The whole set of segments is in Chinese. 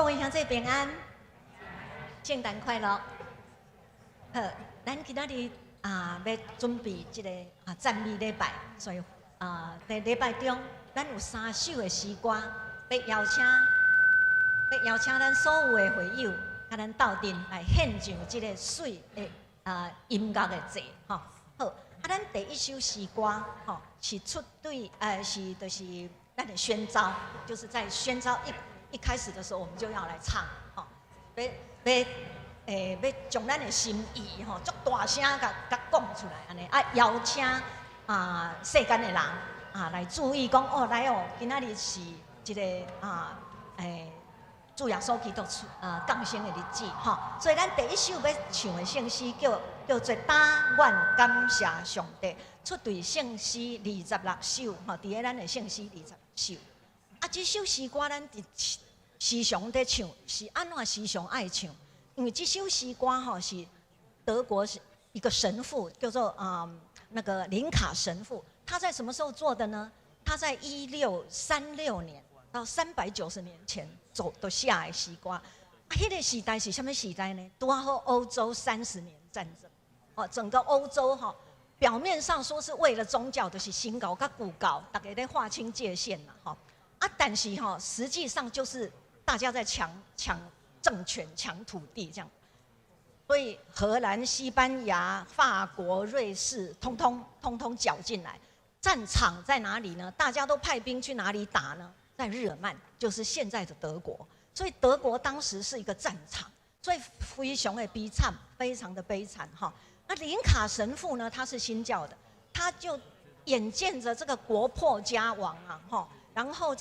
各位兄弟平安，圣诞快乐。好，咱今仔日要准备这个赞美礼拜，所以在礼拜中，咱有3首的诗歌，要邀请咱所有的会友，甲咱斗阵来献上这个水的音乐的祭，吼。好，咱第一首诗歌，吼，是出对就是咱的宣召，就是在宣召一开始的时候，我们就要来唱，吼，要将咱的心意，吼，足大声甲讲出来，安尼邀请世间的人来注意讲，哦，来哦，今仔日是一个主耶稣基督降生的日子，吼，所以咱第一首要唱的圣诗叫做《打愿感谢上帝》，出对圣诗26首，吼，伫个咱的圣诗26首。这首诗歌咱时常在唱，是安怎时常爱唱？因为这首诗歌吼是德国一个神父，叫做那个林卡神父，他在什么时候做的呢？他在1636年到390年前都写的诗歌。迄个时代是什么时代呢？拄好欧洲30年战争，哦，整个欧洲哈，表面上说是为了宗教，就是新教跟古教，大家在划清界限啦，哈。但是哈，实际上就是大家在抢政权、抢土地这样。所以荷兰、西班牙、法国、瑞士，通通搅进来。战场在哪里呢？大家都派兵去哪里打呢？在日耳曼，就是现在的德国。所以德国当时是一个战场，所以非常的悲惨，非常的悲惨哈。那林卡神父呢？他是新教的，他就眼见着这个国破家亡啊，哈。然后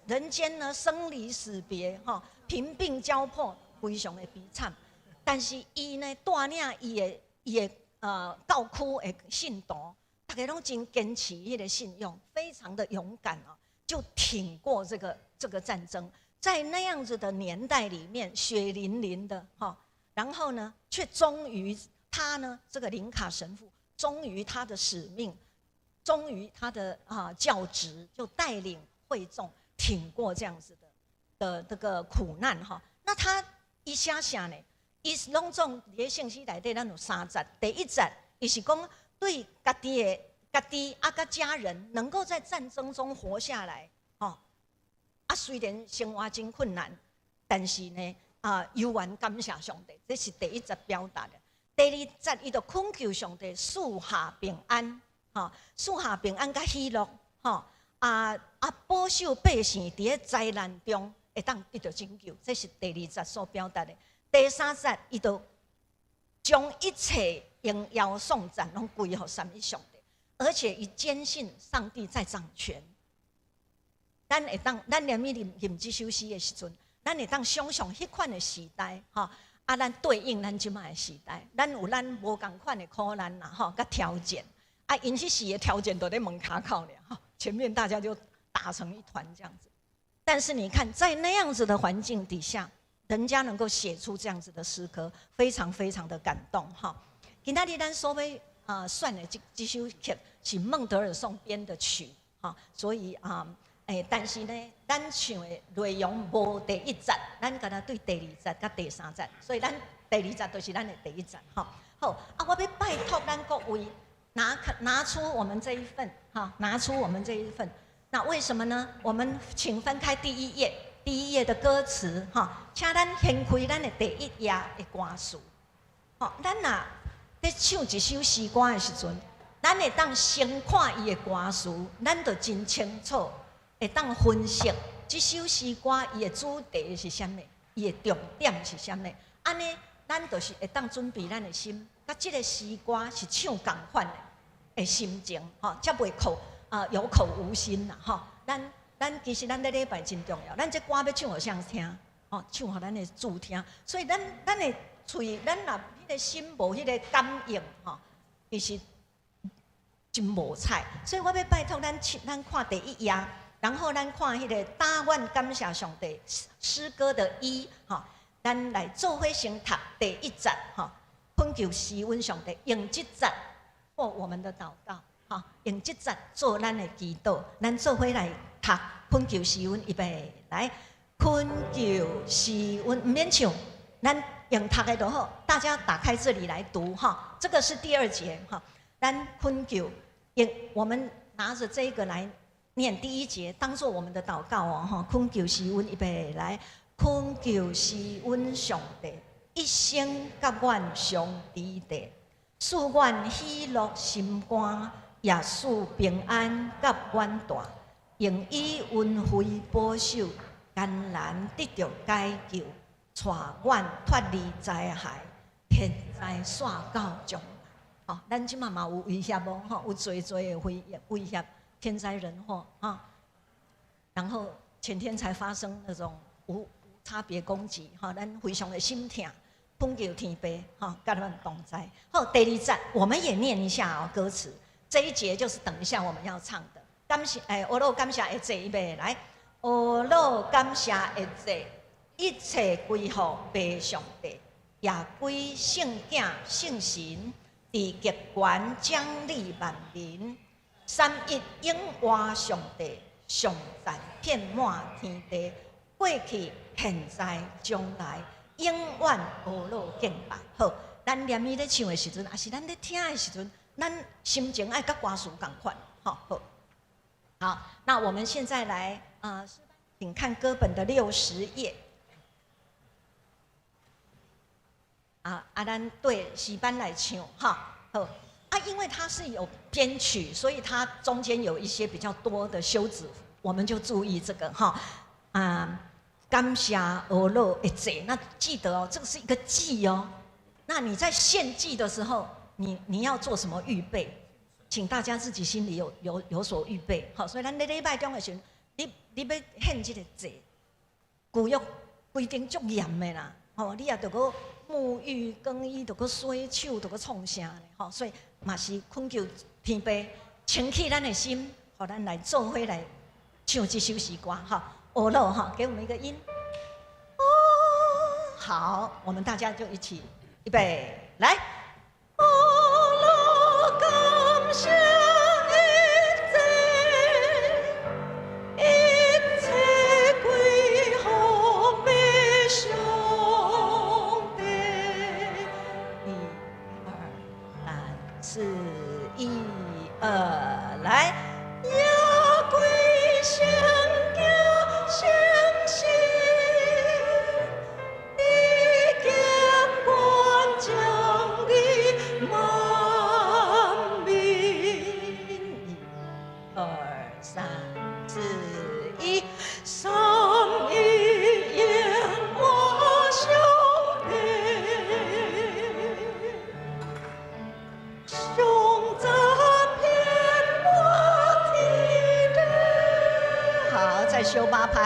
人间呢生离死别哈，贫病交迫，非常的悲惨。但是伊呢带领伊的教区的信徒，大家拢真坚持迄个信用，非常的勇敢啊，就挺过这个战争。在那样子的年代里面，血淋淋的哈，然后呢，却终于他呢，这个林卡神父，终于他的使命。终于他的教职就带领会众挺过这样子的这个苦难哈。那他一下下呢，伊是拢总伫个圣诗内底，咱有3节。第1节，伊是讲对家己甲家人能够在战争中活下来，吼。虽然生活真困难，但是呢，犹原感谢上帝，这是第1节表达的。第2节，伊就恳求上帝赐下平安。赐下平安甲喜乐，保守百姓伫个灾难中会当得到拯救，这是第2节所表达的。第3节，伊就将一切荣耀颂赞拢归予上帝，而且伊坚信上帝在掌权。咱念这首诗的时阵，咱会当想象迄款的时代，咱对应咱即卖的时代，咱有咱无共款的苦难啦，甲条件。因迄时的条件都在门卡口了哈，前面大家就打成一团这样子。但是你看，在那样子的环境底下，人家能够写出这样子的诗歌，非常非常的感动哈。今仔日咱所谓选的这首曲是孟德尔颂编的曲哈，所以但是呢，咱唱的内容无第1节，咱敢若对第2节甲第3节，所以咱第2节就是咱的第1节哈。好，我要拜托咱各位。拿出我们这一份，拿出我们这一份。那为什么呢？我们请翻开第1页，第1页的歌词，请咱掀开咱的第1页的歌词。咱若在唱一首诗歌的时阵，咱会当先看伊的歌词，咱就真清楚，会当分析这首诗歌伊的主题是啥物，伊的重点是啥物。安尼，咱就是会当准备咱的心，甲这个诗歌是唱同款的心情，才袂有口无心啦，咱其实咱在礼拜真重要，咱这歌要唱互谁听，唱互咱的主听，所以咱的嘴，咱若迄个心无迄个感应，其实真无彩。所以我要拜托咱看第1页，然后咱看迄个打愿感谢上帝诗歌的1，咱来做伙先读第1节，恳求施恩上帝用这节做我们的祷告，用这节做咱的祈祷，咱做伙来读困求时温，预备来，困求时温，唔免唱，咱用读的就好，大家打开这里来读哈，这个是第2节哈，咱困求，我们拿着这个来念第1节，当做我们的祷告哦哈，困求时温，预备来，困求时温上帝，一生甲阮相知地，使阮喜乐心肝，也使平安甲阮大，用以恩惠保守，艰难得到解救。带阮脱离灾害，天灾煞到将来。哦，咱即嘛嘛有威胁无？吼，有最的威胁，天灾人祸啊。然后前天才发生那种无差别攻击，哈，咱非常的心痛，恳求天父，哈，甲咱同在。好，第2节我们也念一下哦，歌词。这一节就是等一下我们要唱的。感谢，我老感谢一切预备来，我老感谢一切。一切归乎父上帝，也归圣子圣神，伫极权奖励万民。3一永活上帝，上赞遍满天地，过去、现在、将来，永远无老敬拜。好，咱念伊咧唱的时阵，也是咱咧听的时阵，咱心情爱甲歌词同款。好，好，那我们现在来请看歌本的60页。咱对诗班来唱哈，好因为它是有编曲，所以它中间有一些比较多的休止符，我们就注意这个哈。感谢俄罗一切，那记得哦，这个是一个祭哦。那你在献祭的时候，你要做什么预备？请大家自己心里有所预备。好，所以咱礼拜中的时候，你要献这个祭，古约规定足严的啦。吼，你也着个沐浴更衣，着个洗手，着个创啥咧？吼，所以嘛是恳求天父清起咱的心，互咱来做伙来唱这首诗歌。哈，俄罗哈，给我们一个音。哦，好，我们大家就一起预备来。俄罗感谢。4、1、2，来，也归圣子圣神，你极权奖励万民。1、2、3、4、1，3、1，愿我兄兄在遍满天地。好，再修8拍。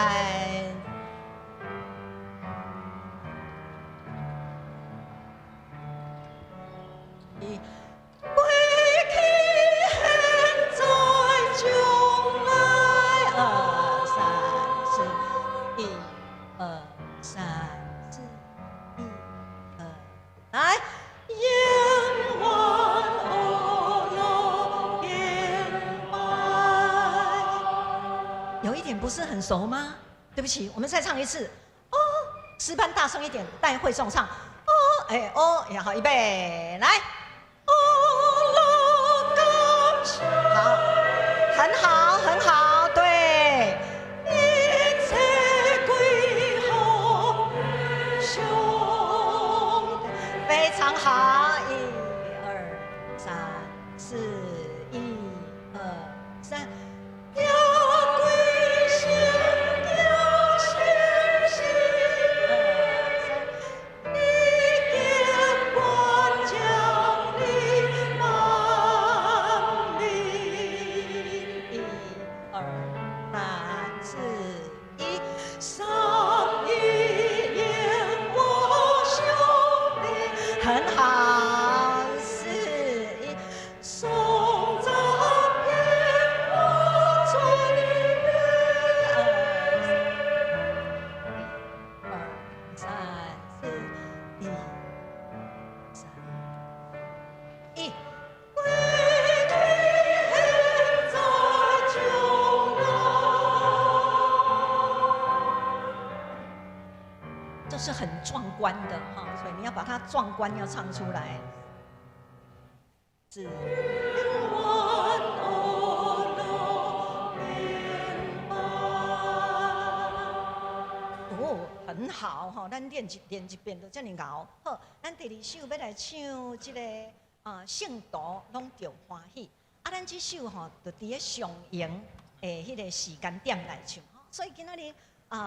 不是很熟吗？对不起，我们再唱一次。哦，诗班大声一点，带会众唱。哦，也好，预备，来。好，很好，很好，对。一切归乎兄弟，非常好。1、2、3、4、1、2、3。很好。这是很壮观的哈，所以你要把它壮观要唱出来。是。哦，很好哈，咱练一遍就这么熬。好，咱第二首要来唱这个圣徒拢着欢喜。咱这首吼就伫咧上营诶迄个时间点来唱，所以今仔日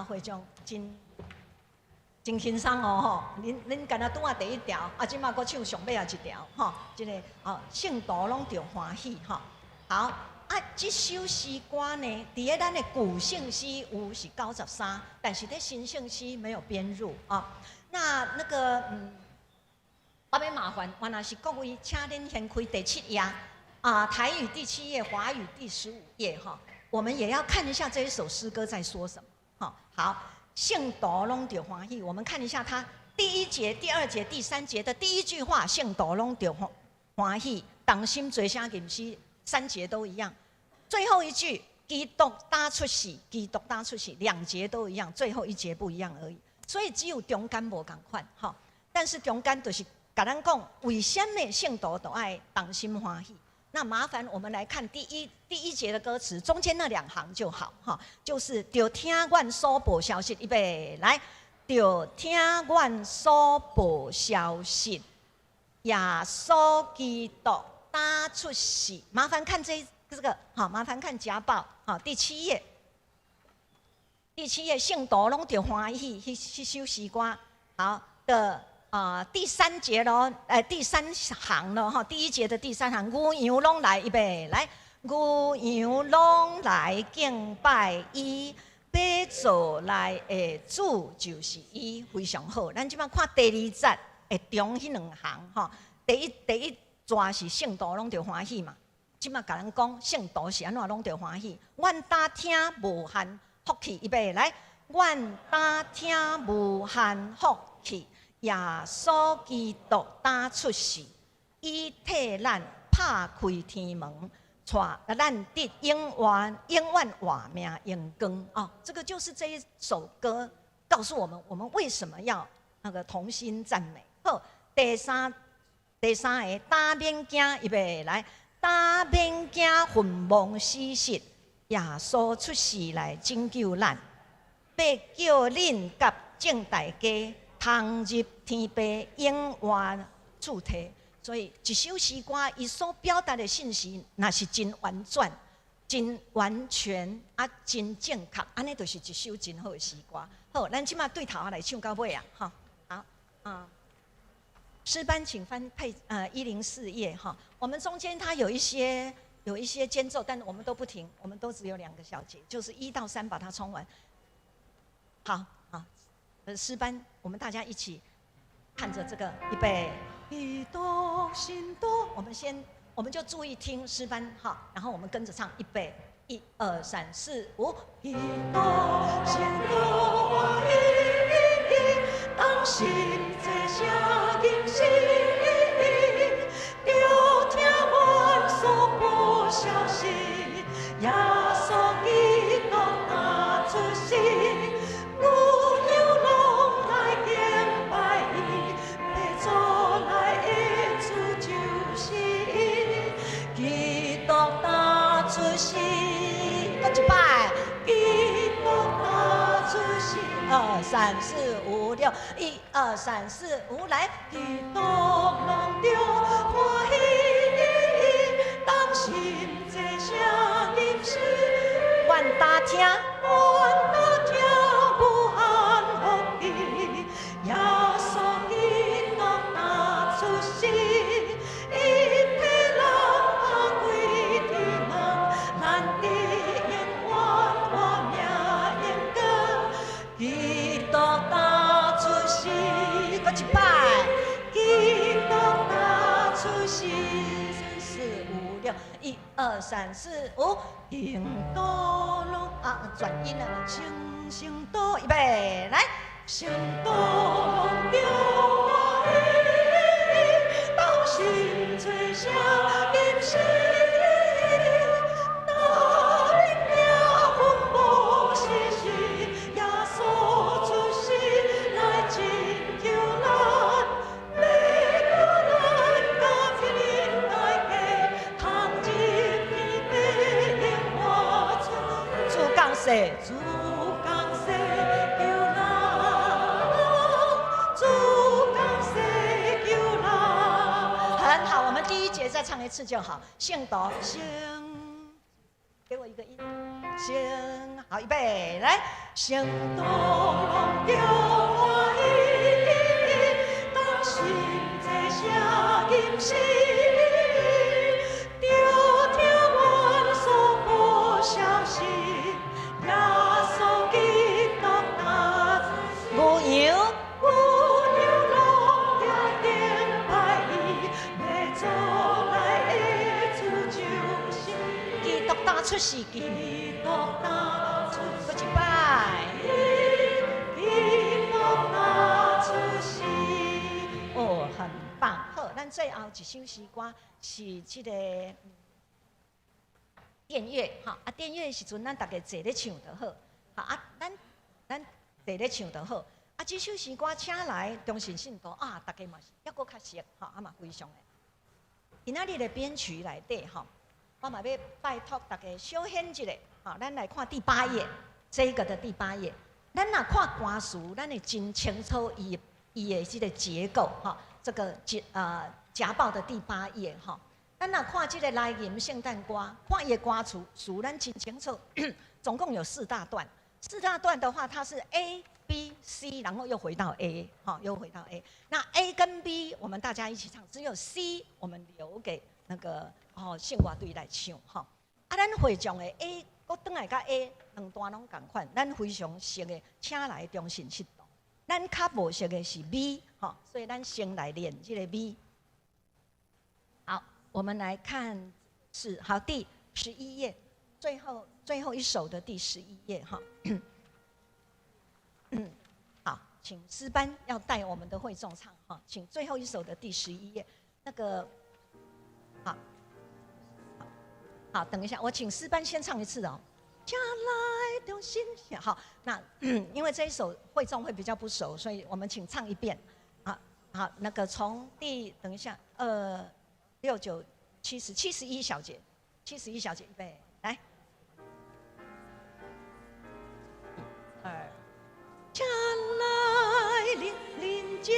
会场真轻松哦吼。恁敢若拄啊第一条，即马搁唱上尾啊一条吼，这个圣徒拢着欢喜吼。好。这首诗歌呢，伫咧咱的古圣诗有是93，但是咧新圣诗没有编入啊。那个我要麻烦，原来是各位，请恁先开第7页台语第7页，华语第15页哈。我们也要看一下这一首诗歌在说什么哈。好，圣徒拢着欢喜，我们看一下它第1节、第2节、第3节的第1句话，圣徒拢着欢喜，同心做声吟诗，3节都一样。最后一句，基督打出世，基督打出世，2节都一样，最后1节不一样而已。所以只有中间无同款，哈。但是中间就是甲咱讲，为什么圣徒都爱同心欢喜？那麻烦我们来看第一节的歌词，中间那2行就好，哈，就是就听阮所报消息，预备来，就听阮所报消息，耶稣基督打出世。麻烦看这个好，麻烦看家报好，第7页，圣徒拢着欢喜，迄首诗歌好的第3节咯，第3行咯哈，第1节的第3行，牛羊拢来，预备来，牛羊拢来敬拜伊，要做来的主就是伊，非常好。咱即摆看第2节的中迄2行哈，第一节是圣徒拢着欢喜嘛。即马甲咱讲，圣徒是安怎拢着欢喜？阮打听无限福气，预备来，阮打听无限福气，耶稣基督打出世，伊替咱拍开天门，带咱得永远活命永光哦。这个就是这一首歌告诉我们，我们为什么要那个同心赞美。好，第三个打免惊，预备来。打免惊，坟墓死实，耶稣出世来拯救咱，要叫恁甲正大家通入天父永远主题。所以一首诗歌，伊所表达的信息，若是真完整、真完全真正确，安尼就是一首真好的诗歌。好，咱即马对头来唱到尾啊，哈，好，诗班请翻配104页哈，我们中间它有一些间奏，但我们都不停，我们都只有2个小节，就是1到3把它冲完。好，诗班我们大家一起看着这个，预备，一朵心朵，我们就注意听诗班哈，然后我们跟着唱，预备，1、2、3、4、5，一朵心朵，当心这声吟诗，就听阮所报消息，耶稣基督打出世，牛羊拢来敬拜伊，要做来的主就是伊，基督打出世，搁一摆，基督打出世，2、3、4、5、6。1、2、3、4、5，来，基督拢着欢喜，当心这声吟诗，阮打听无限福气，耶稣基督打出世，伊替咱打开天门，咱得永远活命永光，基督打出世，搁一摆，基督打出世，3、4、5、6，1、2、3、4、5，圣徒拢转音了，圣徒，预备来，圣徒拢着欢喜，当心做声吟诗，打恁命魂无死死，耶稣出世来拯唱一次就好。圣道圣，给我一个音。圣，好，预备，来。圣道龙着欢喜，当心这声音是。出世纪，基督拿出一摆，基督拿出世。哦，很棒。好，咱最后一首诗歌是这个电乐，哈啊，电乐的时阵，咱大家坐咧唱就好，哈啊，咱坐咧唱就好。啊，这首诗歌请来中信信徒啊，大家嘛是抑搁较熟，哈啊嘛非常的。今仔日的编曲内底，哈。我嘛要拜托大家小显一下，好，咱来看第8页，这个的第8页。咱若看歌词，咱会真清楚伊的这个结构，哈，这个家报的第8页，哈。咱若看这个来吟圣诞歌，看伊的歌词，咱真清楚，总共有4大段。4大段的话，它是 A、B、C， 然后又回到 A， 好，又回到 A。那 A 跟 B 我们大家一起唱，只有 C 我们留给那个。圣乐队来唱吼，啊，咱会场的 A， 搁转来甲 A 两段拢共款，咱非常熟的，请来中信信徒。咱较无熟的是 B， 吼，所以咱先来练这个 B。好，我们来看是好第11页，最后一首的第11页哈。好，请诗班要带我们的会众唱哈，请最后一首的第11页那个好。好，等一下，我请诗班先唱一次哦。将来中信，好，那因为这一首会众会比较不熟，所以我们请唱一遍。好，那个从等一下，2、6、9、70、71小节，71小节，预备，来。1、2，将来临江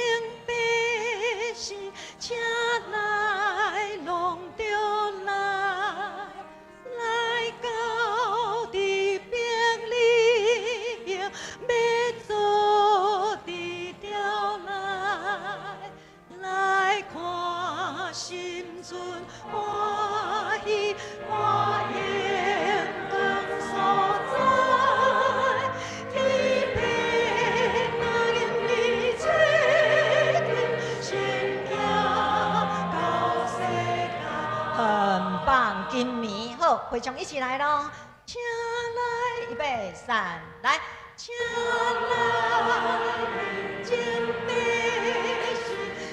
百姓，将来拢着来。来到地边里，要做地条来看心存欢喜，看阳光所在，天边那人的吹心跳到世界，很棒，金米。好，会众一起来咯！请来，预备，3，来，请来，敬拜是，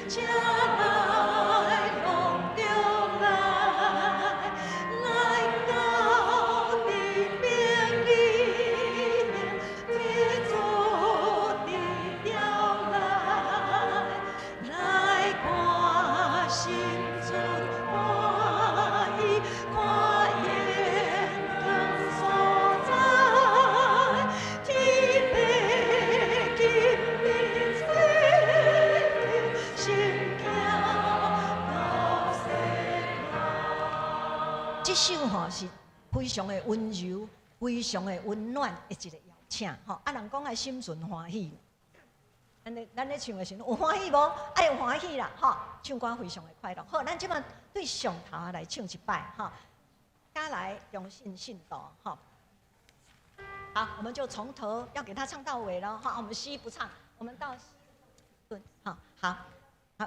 请来，拢着来，来到地边里，要做地条来看心存欢喜，看。这首吼是非常的温柔、非常的温暖的一个邀请吼。啊，人讲爱心存欢喜，咱咧唱的时候有欢喜无？爱有欢喜啦吼！唱歌非常的快乐。好，咱即马对上头来唱一摆哈，加来中信信徒哈。好，我们就从头要给他唱到尾了哈。我们西不唱，我们到西对，好，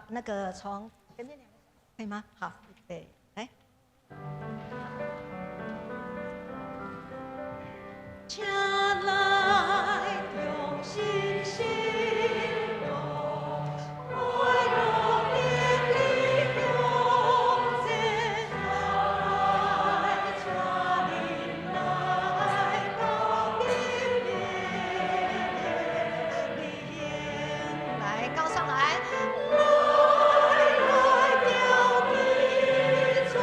那个从前面2个可以吗？好，预备，来。请来用心心用快乐点力用心来家里来到边边来高上来。来到地主。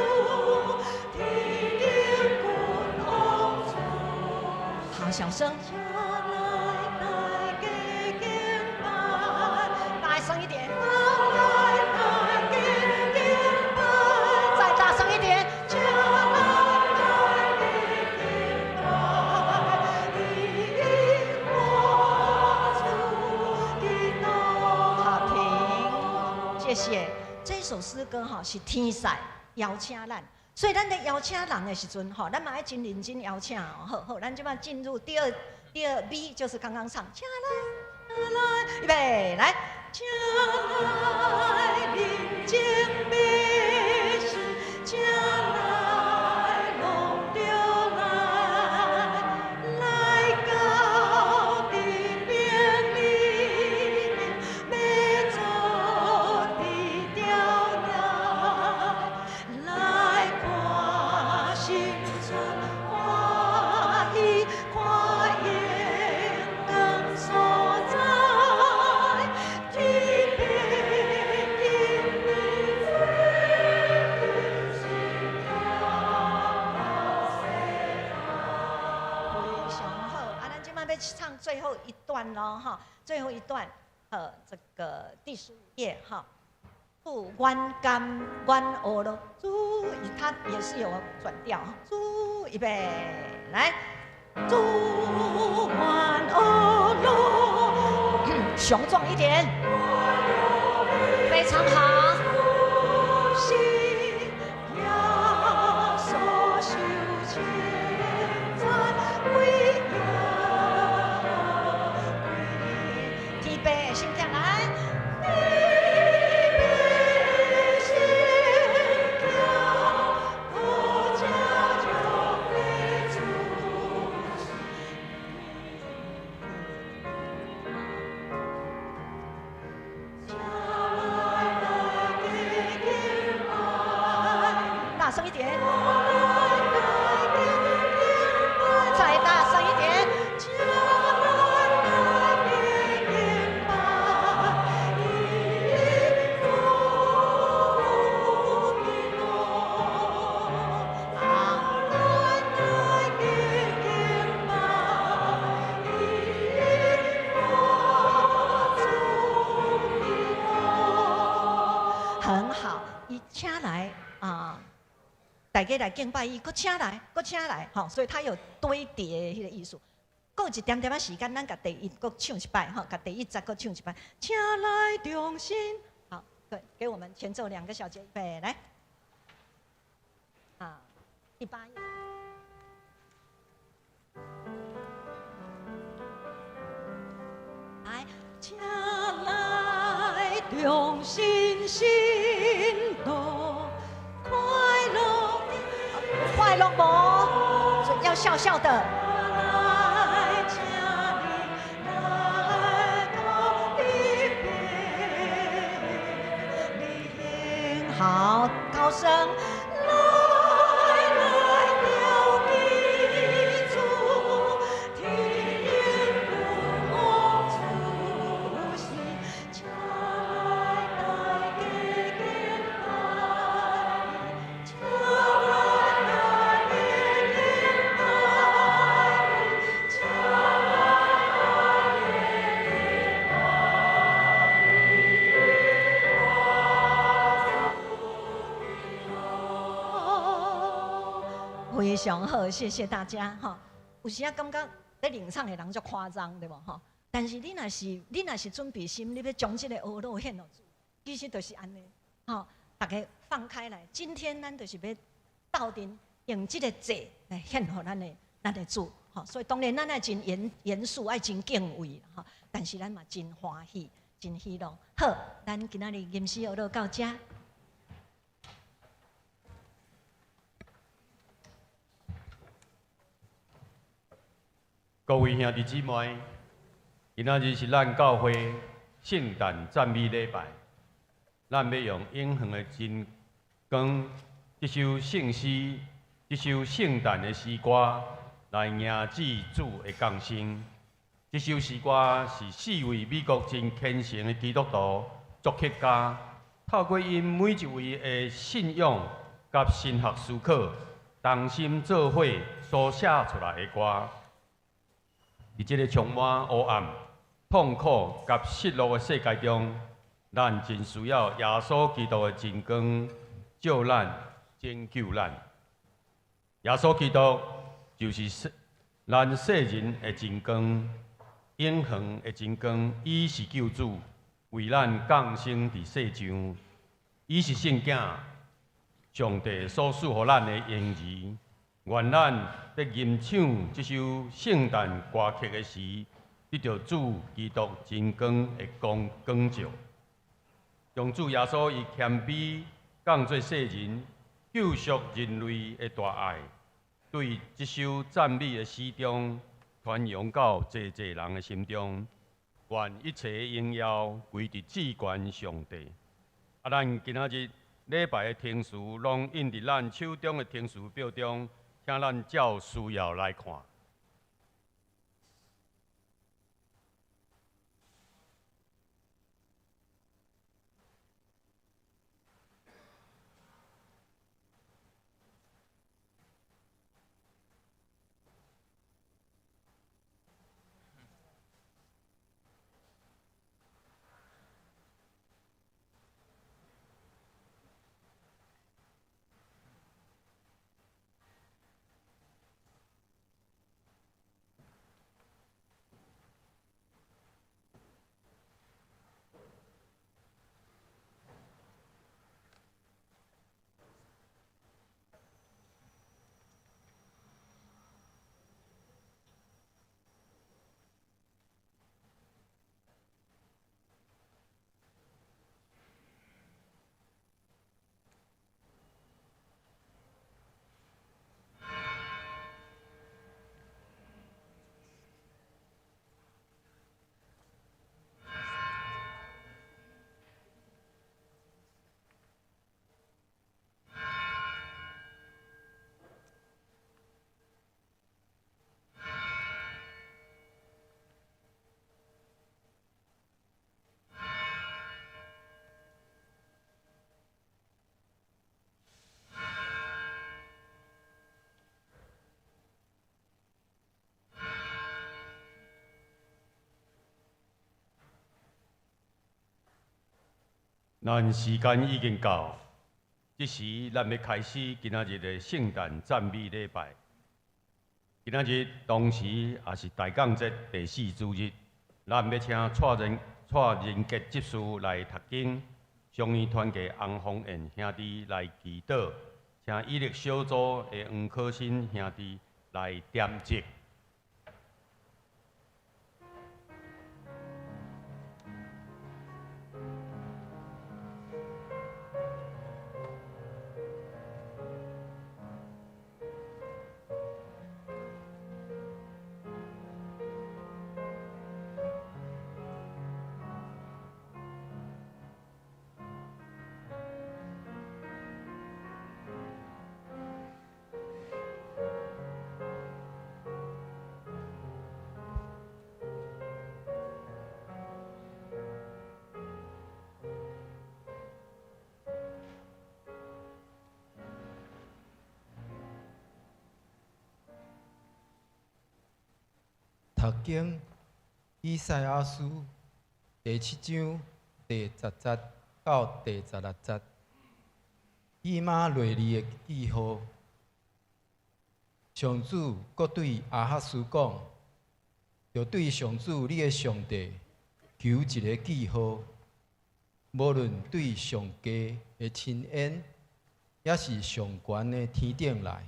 谢谢。这首诗歌哈是天使邀请咱，所以咱在邀请人的时阵哈，咱嘛要真认真邀请哦。好好，咱就要进入第二 B， 就是刚刚唱，请来，预备来，请来人间美事，请来路中来，来到地边里面，要做地条条，来看新春欢喜，看烟光所在，天边天边非常好。啊，咱今晚要唱最后一段咯，哈，最后一段，这个第15页哈。不弯甘弯欧咯，猪，它也是有转调哈。猪，预备，来，猪弯欧咯，雄壮一点，非常好。提杯心跳来。大声一点，再大声一点。很好，一请来啊。大家来敬拜伊，搁请来，搁请来，吼，所以它有堆叠迄个意思。搁一点点仔时间，咱甲第一搁唱一摆，吼，甲第一节搁唱一摆。请来重新，好，对，给我们前奏2个小节，预备来。啊，第8页。来，请来重新心动。快乐不？要笑笑的。好，高声。非常好，谢谢大家哈。有时啊感觉咧领唱的人足夸张，对无哈？但是你若是准备心，你要将这个学路献落去，其实就是安尼。吼，大家放开来。今天咱就是要斗阵用这个节来献予咱的主。吼，所以当然咱爱真严肃，爱真敬畏哈。但是咱嘛真欢喜，真喜乐。好，咱今仔日吟诗学路到这。各位兄弟姊妹，今仔日是咱教会圣诞赞美礼拜，咱要用永恒的真光，这首圣诗，这首圣诞的诗歌，来迎祭主的降生。这首诗歌是4位美国真虔诚的基督徒作曲家，透过因每一位的信仰甲神学思考，同心做伙所写出来的歌。在这个充满黑暗、痛苦甲失落的世界中，咱真需要耶稣基督的真光照咱、拯救咱。耶稣基督就是咱世人的真光，永恒的真光。伊是救主，为咱降生伫世上，伊是圣囝，上帝所赐予咱的婴儿。愿咱在吟唱这首圣诞歌曲的时，得到主基督真光的光照，用主耶稣以谦卑降做世人，救赎人类的大爱，对这首赞美的诗中传扬到济人的心中。愿一切荣耀归伫至高上帝。咱今仔日礼拜的听词，拢印伫咱手中的听词表中，请咱照需要来看。咱时间已经到，这时咱要开始今仔日的圣诞赞美礼拜。今仔日同时也是大港节第4主日，咱要请蔡仁杰执事来读经，上院团契洪峰彦兄弟来祈祷，请伊力小组的黄可新兄弟来点击。读经以赛亚书第7章第10节到第16节，以马内利的记号。上主阁对亚哈斯讲：要对上主你的上帝求一个记号，无论对上低的亲恩，也是上悬的天顶来。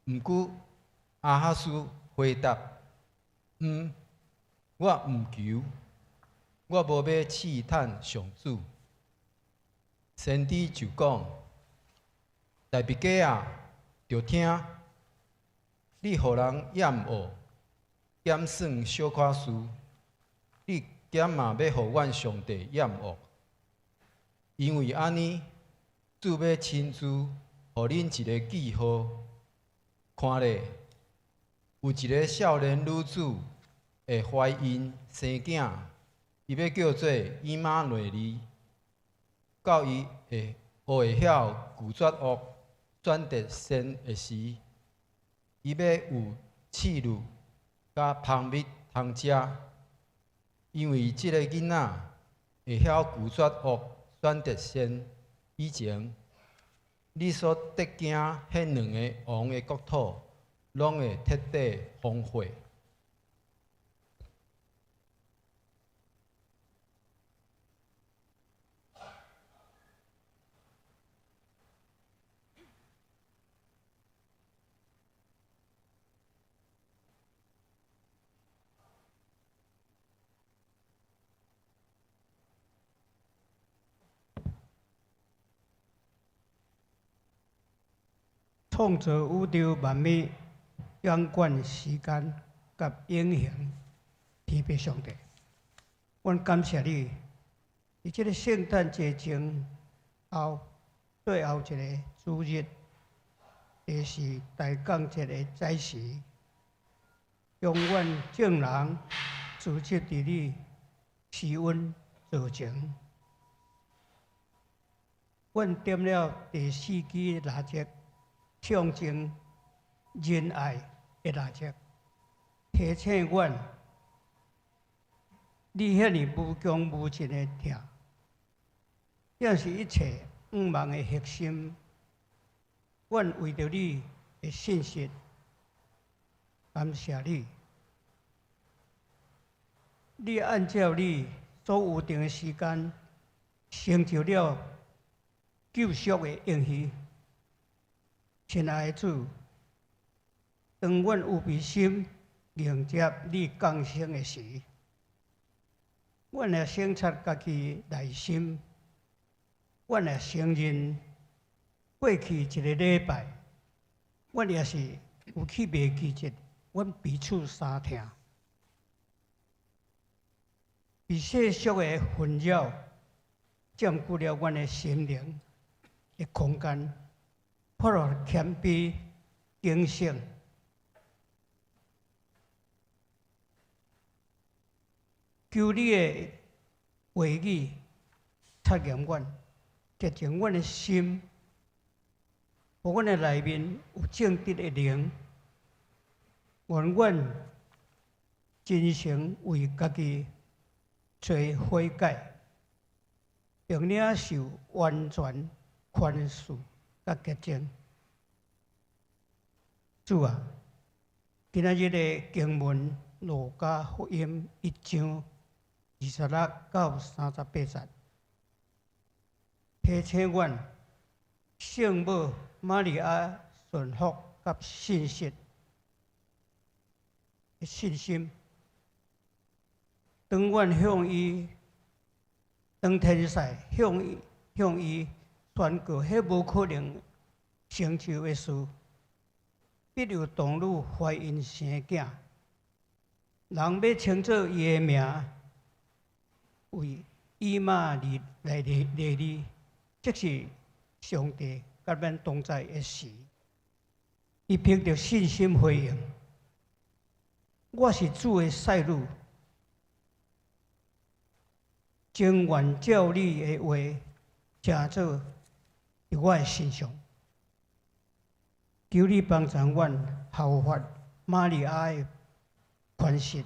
毋过亚哈斯回答：我毋求，我无要试探上主。先知就讲：大笔家啊，着听，你互人验恶，检算小可事，你检嘛要互阮上帝验恶，因为安尼，主要亲自互恁一个记号，看咧，有一个少年女子会怀孕生囝，伊要叫做以马内利。到伊学会晓拒绝恶，选择善的时，伊要有刺肉甲香蜜通食，因为即个囡仔会晓拒绝恶，选择善以前，你所得惊迄两个王的国土，拢会彻底荒废。创造宇宙万物，掌管时间甲永恒，天父上帝，阮感谢你，伫即个圣诞节前后最后一个主日，就是大港节的早时，用阮众人组织伫你施恩造成。阮点了第4支蜡烛，象征仁爱的蜡烛，提醒阮，你遐尼无穷无尽的疼，正是一切愿望的核心。阮为着你的信息，感谢你。你按照你所有定的时间，成就了救赎的应许。亲爱的主，当阮有备心迎接你降生的时，阮会省察家己内心，阮会承认过去一个礼拜，阮也是有去袂记着阮彼此相疼，被世俗的纷扰占据了阮的心灵的空间，破了谦卑警醒。求你的话语察验阮，洁净阮的心，互阮的内面有正直的灵，愿阮真诚为家己做悔改，并领受完全宽恕甲洁净。主啊，今仔日的经文《路加福音》1章26到38节，提醒阮圣母玛利亚顺服甲信实的信心。当阮向伊，当天使向伊宣告迄无可能成就的事，必有童女怀孕生囝，人要称作伊的名为以马内利，即是上帝甲咱同在的时。伊凭着信心回应：我是主的使女。情愿照你的话，成做伫我的身上。求你帮助阮效法玛利亚的宽恕，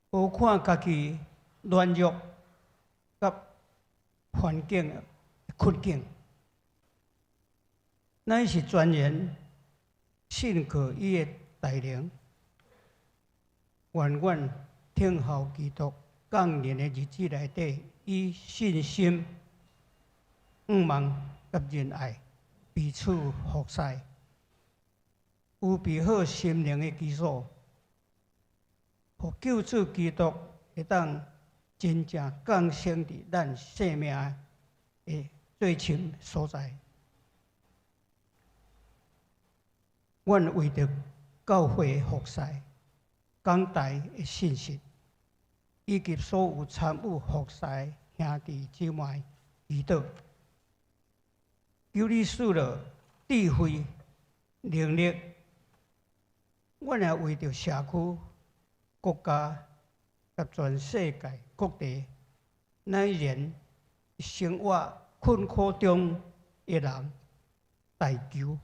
无看家己软弱甲环境的困境，乃是全然信靠伊的带领。愿阮听候基督降临的日子内底，以信心、愿望甲仁爱彼此服侍，有备好心灵的基础，互救主基督会当真正降生伫咱生命的最深所在。阮为着教会服侍、讲台的信息，以及所有参与服侍兄弟姊妹祈祷，求你赐了智慧、能力。阮也为着社区、国家甲全世界各地乃然生活困苦中的人代求，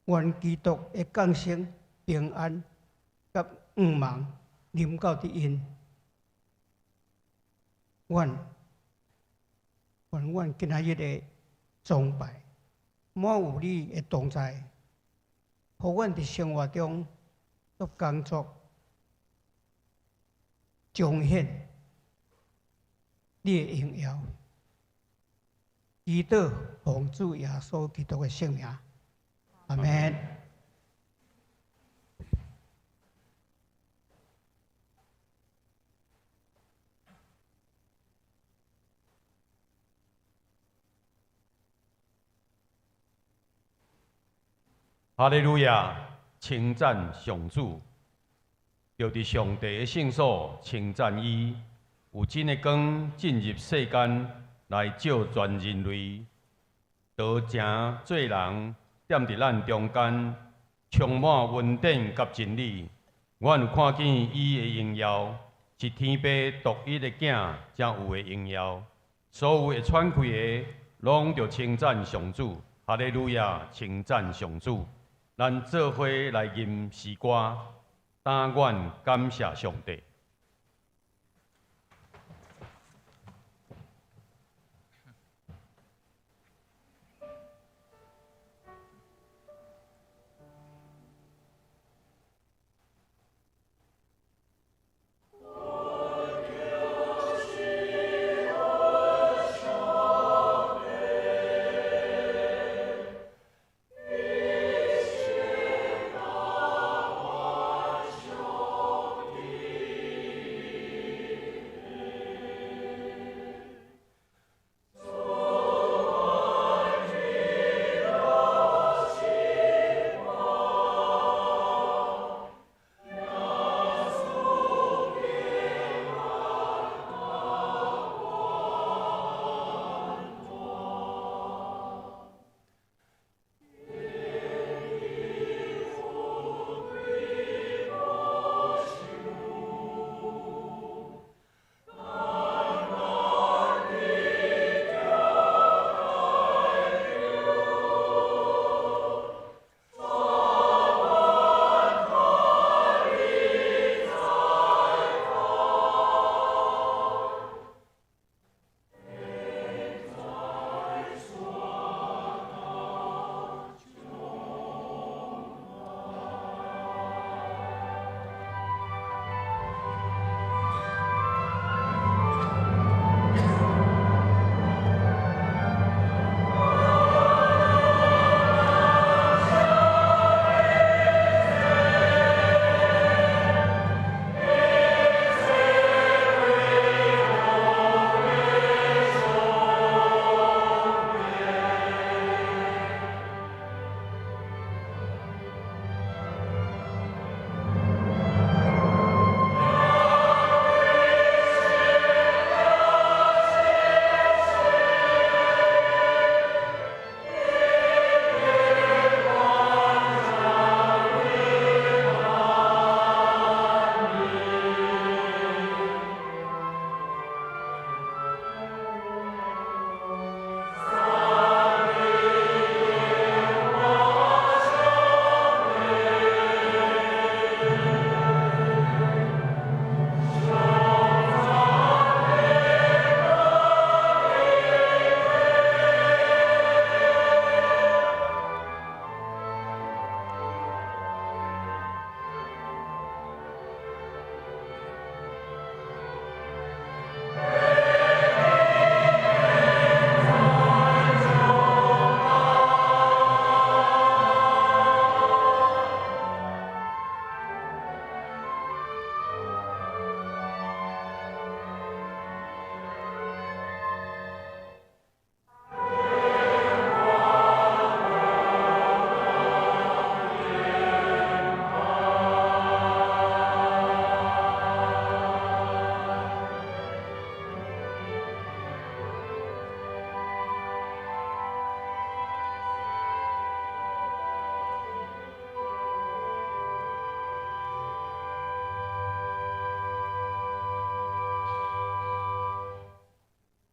愿基督的降生、平安甲愿望临到伫因。阮今仔日的崇拜，满有你的同在，互阮伫生活中做工作，彰显你的荣耀。祈祷奉主耶稣基督的圣名，阿门。哈利路亚，称赞上主，就伫上帝的圣所称赞伊，有真的光进入世间来照全人类，道成做人，踮伫咱中间，充满恩典甲真理。阮有看见伊的荣耀，是天父独一的囝才有的荣耀。所有会喘气的，拢着称赞上主。哈利路亚，称赞上主。咱做伙来吟诗歌，但愿感谢上帝。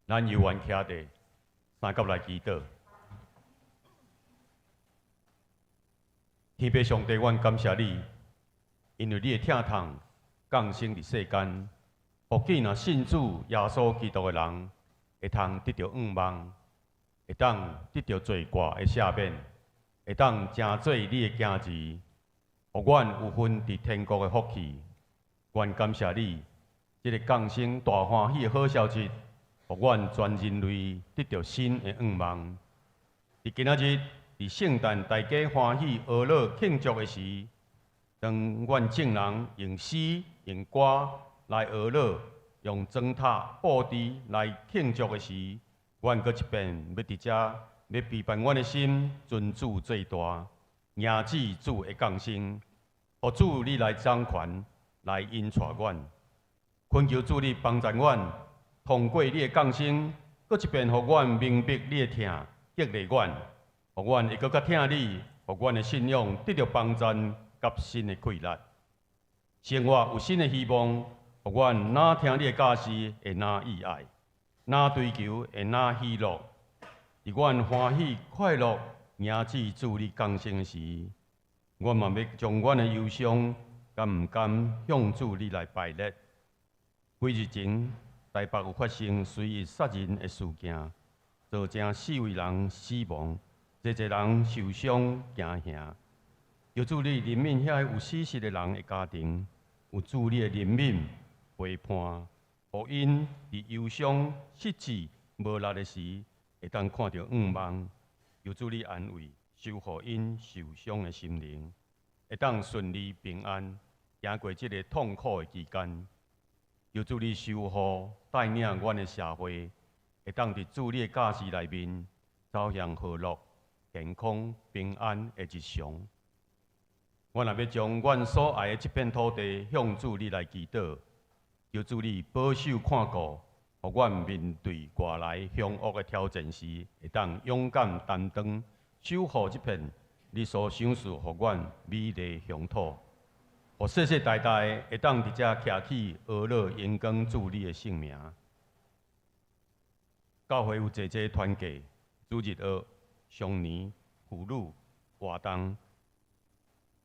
咱犹原徛伫三角来祈祷。天父上帝，阮感谢你，因为你的疼痛降生伫世间，互见若信主耶稣基督的人，会通得到愿望，会当得到罪过的赦免，会当成做你的囝儿，互阮有份伫天国的福气。阮感谢你，这个降生大欢喜的好消息。 互阮全人类得到新的愿望。伫今仔日，伫圣诞大家欢喜和乐庆祝的时，当阮众人用诗用歌来和乐，用砖塔布置来庆祝的时，阮搁一遍要伫遮要陪伴阮的心，尊主最大。迎子主的降生，互主你来掌权，来引带阮。恳求主你帮助阮，通过你的降生，搁一遍互阮明白你的疼，激励阮，互阮会搁较疼你，互阮的信仰得到帮助，甲新的气力。生活有新的希望，互阮哪听你的教示会哪意爱，哪追求会哪喜乐。伫阮欢喜快乐迎子主你降生时，阮嘛要将阮的忧伤，敢毋甘向主你来摆列。几日前，台北有发生随意杀人的事件，造成4位人死亡，侪人受伤惊吓。求主你怜悯遐有死失的人的家庭，有主你的怜悯陪伴，互因伫忧伤、失志、无力的时，会当看到愿望。求主你安慰，修复因受伤的心灵，会当顺利平安，行过这个痛苦的期间。求主你修复带领阮的社会，会当伫主你的教示内面，走向和乐、健康、平安的日常。我若要将阮所爱的这片土地向主你来祈祷，求主你保守看顾，互阮面对外来凶恶的挑战时，会当勇敢担当，守护这片你所赏赐互阮美丽的乡土。互世世代代会当伫遮徛起俄乐延光主你的圣名。教会有济济团契、主日学、常年、妇女、活动，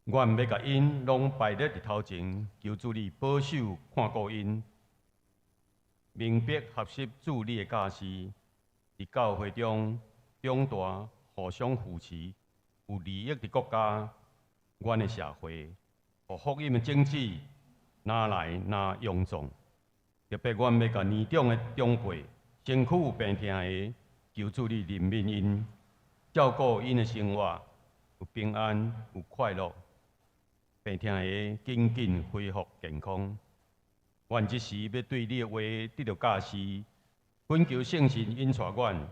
阮要甲因拢摆列伫头前，求主你保守看顾因，明白合适主你的教示，伫教会中长大，互相扶持，有利益的国家，阮的社会。互福音的种子哪来哪勇壮，特别阮要甲年长的长辈、身躯有病痛的，求主你怜悯因，照顾因的生活有平安有快乐，病痛的紧紧恢复健康。阮即时要对你的话得到教示，恳求圣神引带阮，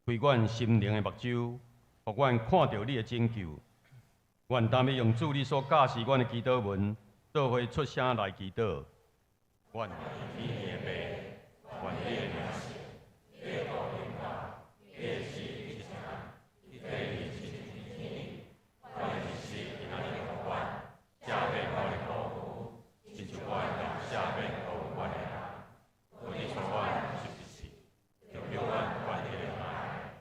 开阮心灵的目睭，互阮看到你的拯救。愿当要用主你所教示阮的祈祷文，做伙出声来祈祷。愿天地的爸，愿你的名是，你的国临到，你的旨意一成，你的意亲像天里，阮的日时今仔日互阮，赦免阮的过负，亲像阮也赦免过负阮的人，不你带阮入一世，就叫阮关起来来，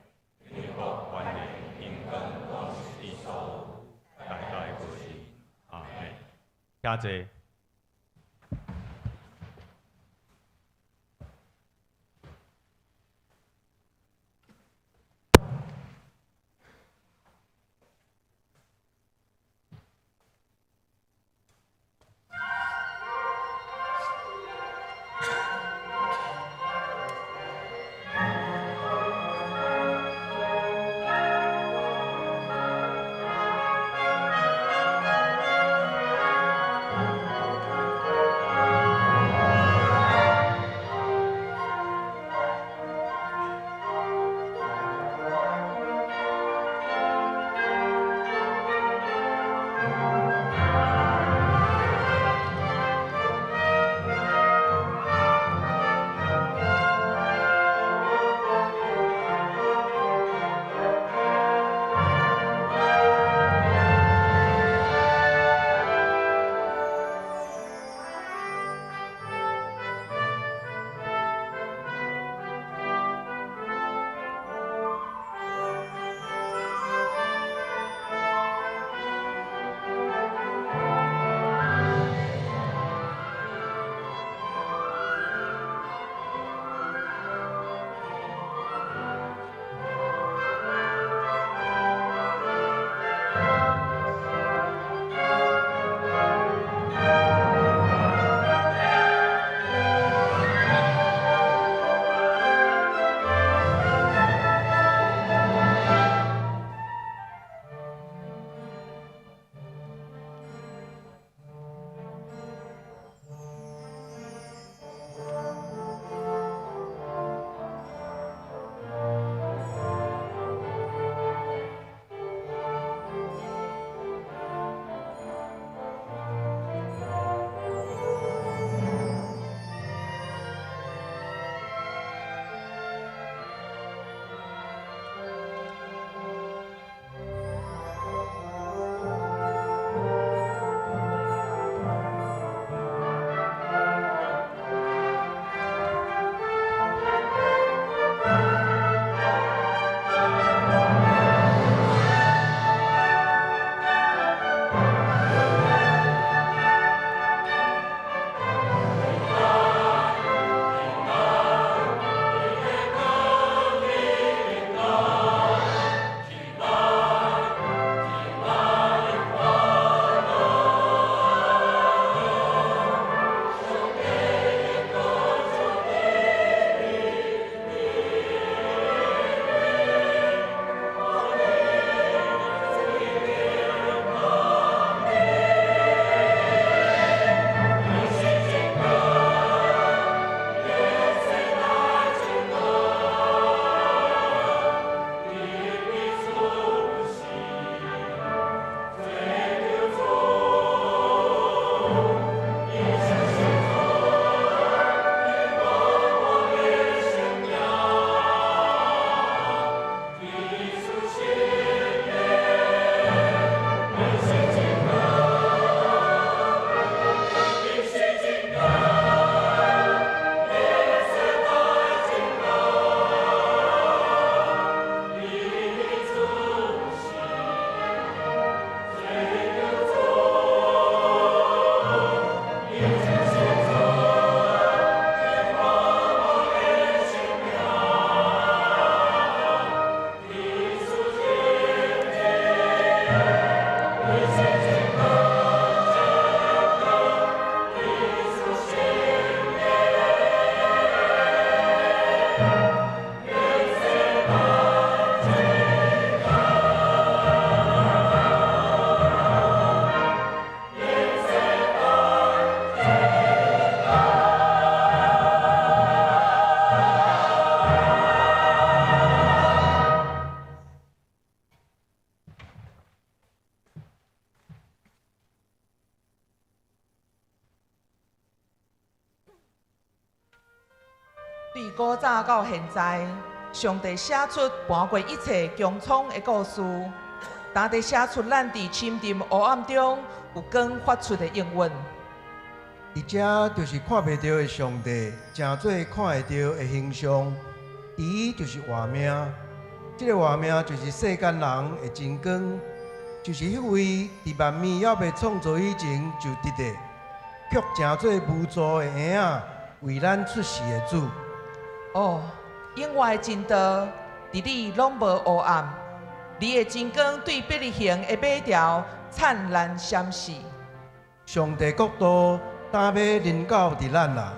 因为国、权力、荣光拢是你所有。代代无息，阿门。请坐。对古早到现在，上帝写出盘过一切穹苍的故事，打地写出咱伫深沉黑暗中有光发出的应允。伫遮就是看袂到的上帝，正做看会到的形象。伊就是活命，这个活命就是世间人的真光，就是迄位伫万物还未创造以前就伫的，却正做无助的婴仔，为咱出世的主。哦，永远的真道，伫你拢无黑暗，你的真光对伯利恒的马条灿烂闪烁。上帝国度担要临到伫咱啦。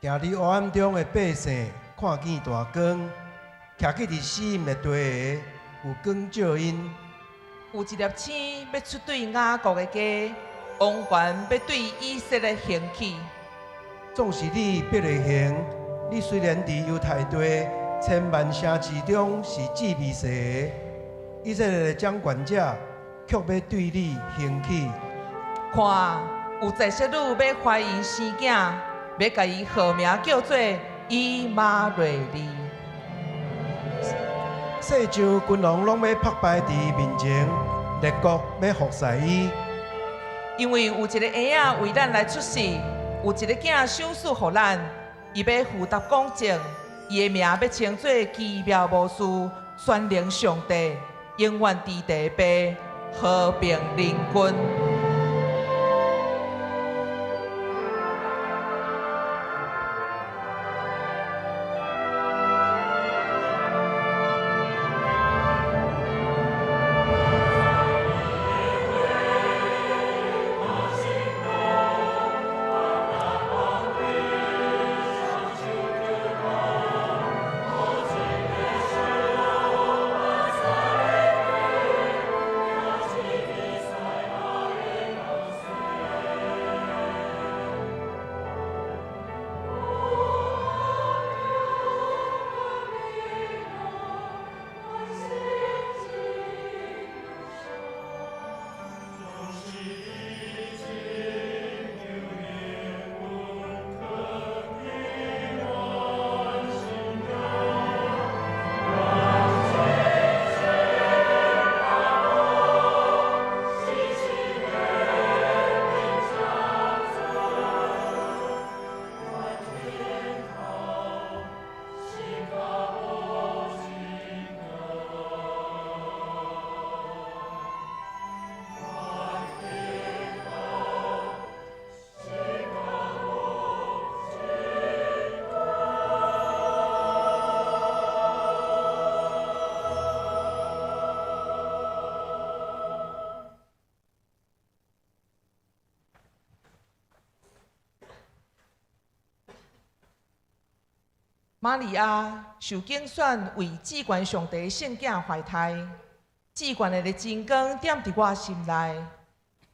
行伫黑暗中的百姓，看见大光，徛起伫死荫的地下，有光照因。有一粒星要出对雅各的家，王权要对以色列兴起。总是你伯利恒，你虽然伫犹太地千万城市中是至美色的，以色列的掌权者却要对你兴起。看，有在色女要怀孕生囝。要甲伊号名叫做以马内利。世上君王拢要拍败伫面前，列国要服侍伊。因为有一个婴仔为咱来出世，有一个囝赏赐予咱，伊要负担公正，伊的名要称作奇妙无事、全能上帝，永远伫地爸，和平领军。玛利亚受拣选为至高上帝圣囝怀胎，至高的真光点伫我心内，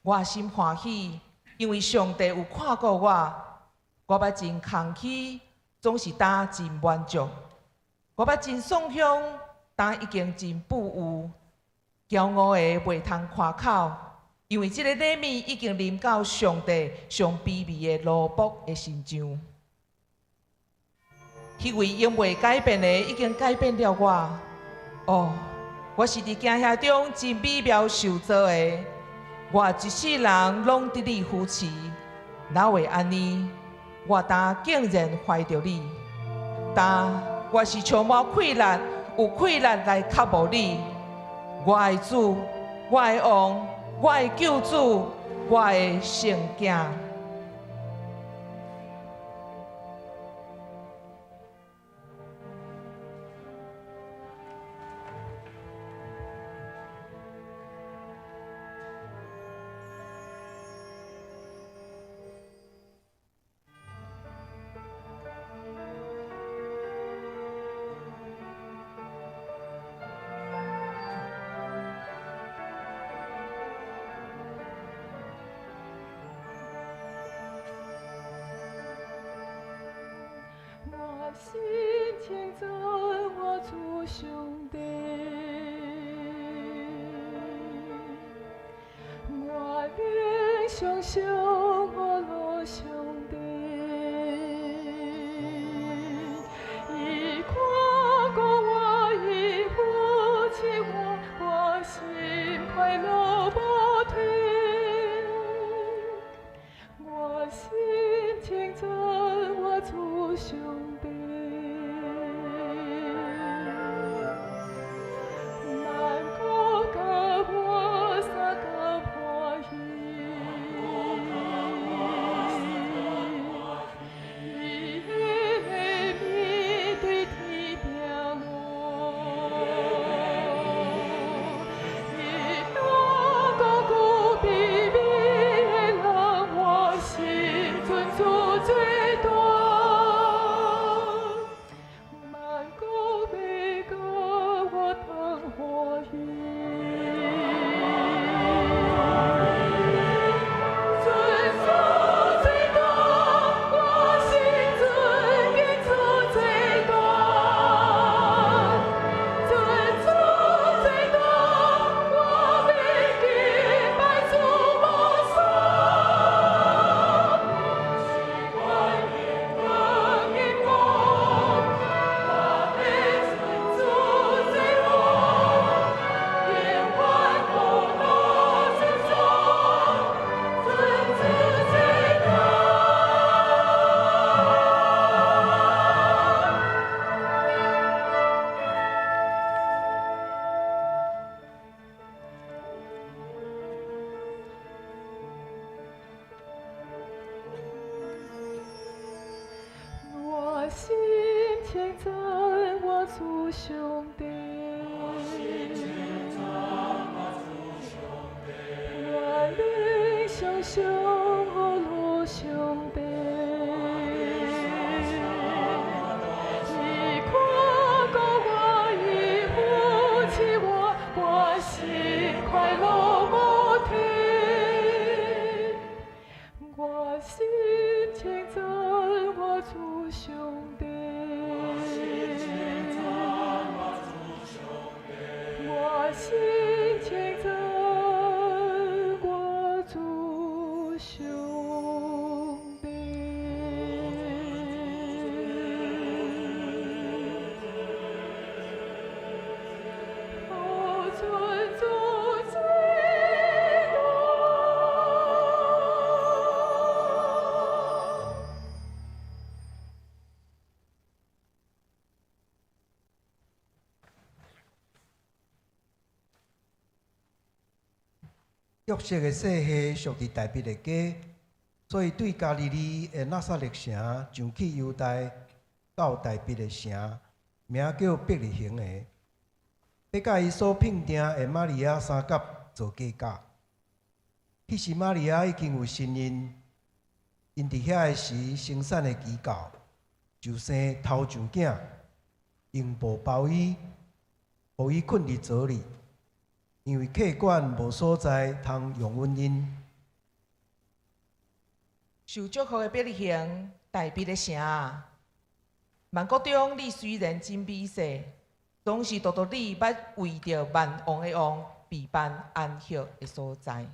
我心欢喜，因为上帝有看顾我，我捌真空虚，总是打真满足。我捌真爽享，但已经真富有。骄傲的袂通夸口，因为这个礼物已经临到上帝上卑微的奴仆的身上。迄位永袂改变的，已经改变了我。哦，我是伫惊吓中真美妙受造的。我一世人拢伫你扶持，哪会安尼？我当竟然怀着你，但我是充满困难，有困难来克服你。我的主，我的王，我的救主，我的圣囝。我心牵着我主兄弟，我灵兄兄我老兄弟，一跨过我一扶起我心快乐不退，我心牵着我主兄弟。心牵着我主兄弟，我灵兄兄我路兄弟，你跨过我，一扶起我心快乐不停，我心牵着我主兄弟。我心牵着我主兄弟。哦，尊主基督。约瑟的细下属伫大卫的家，所以对加利利的拿撒勒城上去犹大到大卫的城，名叫伯利恒的，要甲伊所聘定的玛利亚三甲做嫁嫁。迄时玛利亚已经有身孕，因伫遐的时生产的期到，就生头上囝，用布包伊，互伊困伫槽里，因为客馆无所在通容阮因。受祝福的百里行，大笔的城啊！万国中，你虽然真美势，总是独独你捌为着万王的王，备办安息的所在。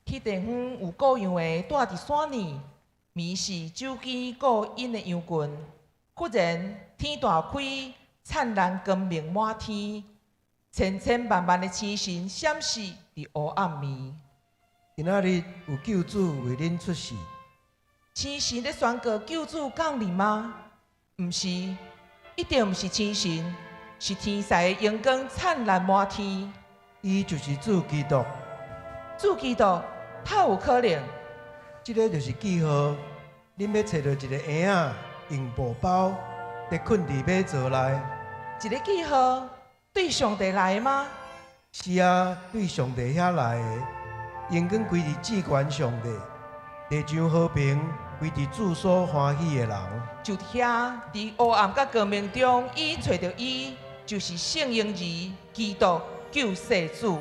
迄地方有各样的住伫山里，迷是酒鸡过因的羊群。忽然天大开，灿烂光明满天，千千万万的星星闪烁伫黑暗暝。今仔日有救主为恁出世，星星咧宣告救主降临吗？毋是，一定毋是星星，是天使的阳光灿烂满天。伊就是主基督。主基督，太有可能。即个就是记号，恁要找到一个婴仔用布包，伫困伫马槽内。一个记号对上帝来的吗？是啊，对上帝遐来的，阳光归伫至高上帝，地上和平归伫主所欢喜的人。就遐伫黑暗甲光明中，伊找到伊，就是圣婴儿基督救世主。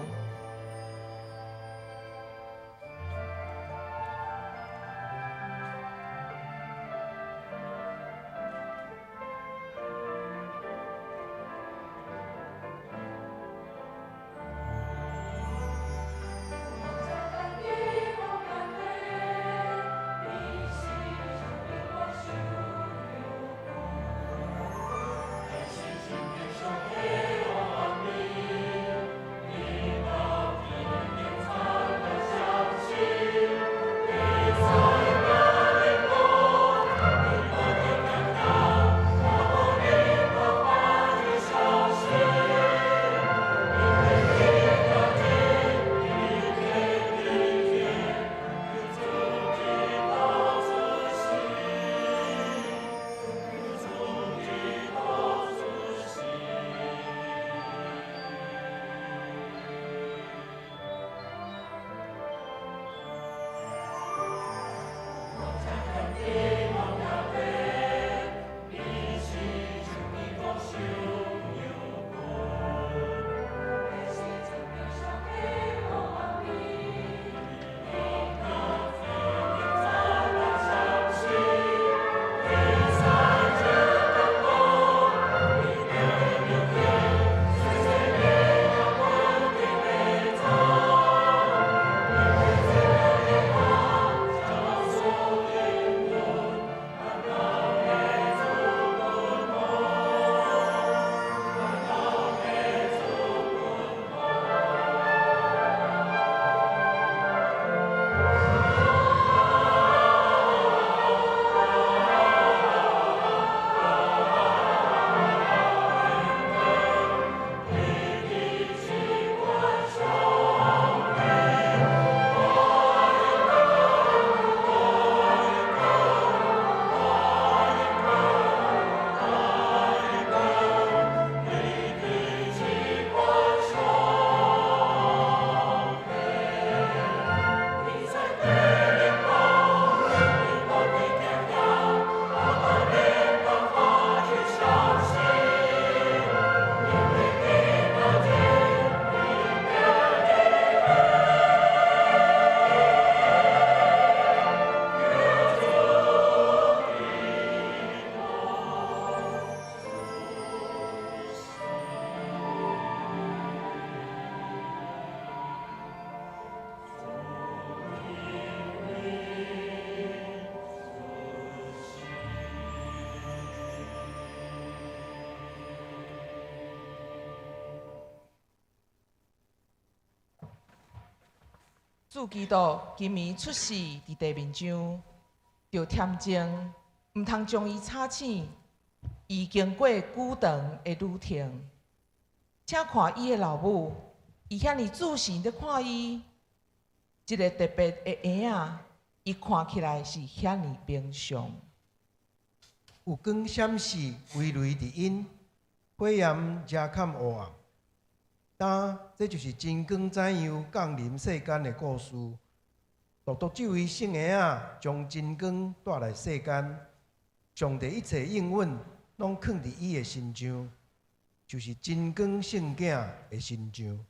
主基督今暝出世伫地面上，就恬静，毋通将伊吵醒。伊经过久长的旅程，请看伊的老母，伊遐尼仔细咧看伊，一个特别的婴仔，伊看起来是遐尼平常。有光闪烁，微雷伫因，火焰遮坎黑暗。但这就是真光怎样降临世间的故事。独独这位圣婴仔将真光带来世间，上帝一切应允拢藏伫伊的身上，就是真光圣囝的身上。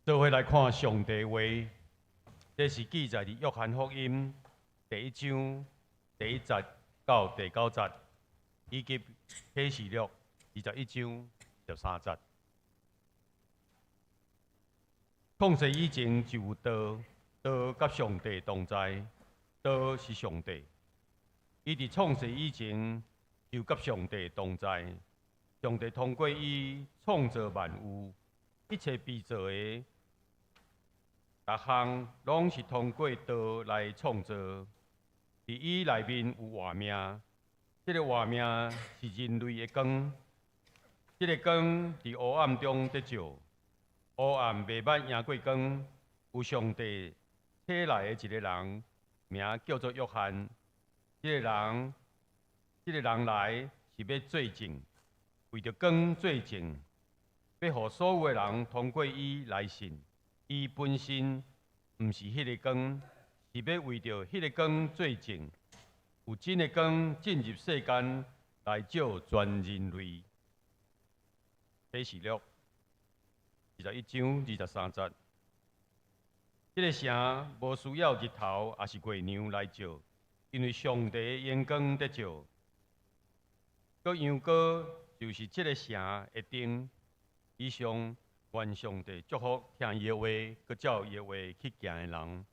做伙来看上帝话，这是记载伫约翰福音第1章第1节到第9节，以及启示录21章13节。创世以前就有道，道甲上帝同在，道是上帝。伊伫创世以前就甲上帝同在，上帝通过伊创造万物，一切被造的。逐项拢是通过道来创造，伫伊内面有活命，这个活命是人类的光。这个光伫黑暗中得照，黑暗袂捌赢过光。有上帝体内的一个人，名叫做约翰。这个人来是要做证，为着光做证，要互所有的人通过伊来信。伊本身毋是迄个光，是要为着迄个光做证，有真的光进入世间来照全人类。启示录21章23节，这个城无需要日头也是月亮来照，因为上帝的眼光在照。个羊羔就是这个城的灯。以上。愿上帝祝福听伊的话，佮照伊的话去行的人。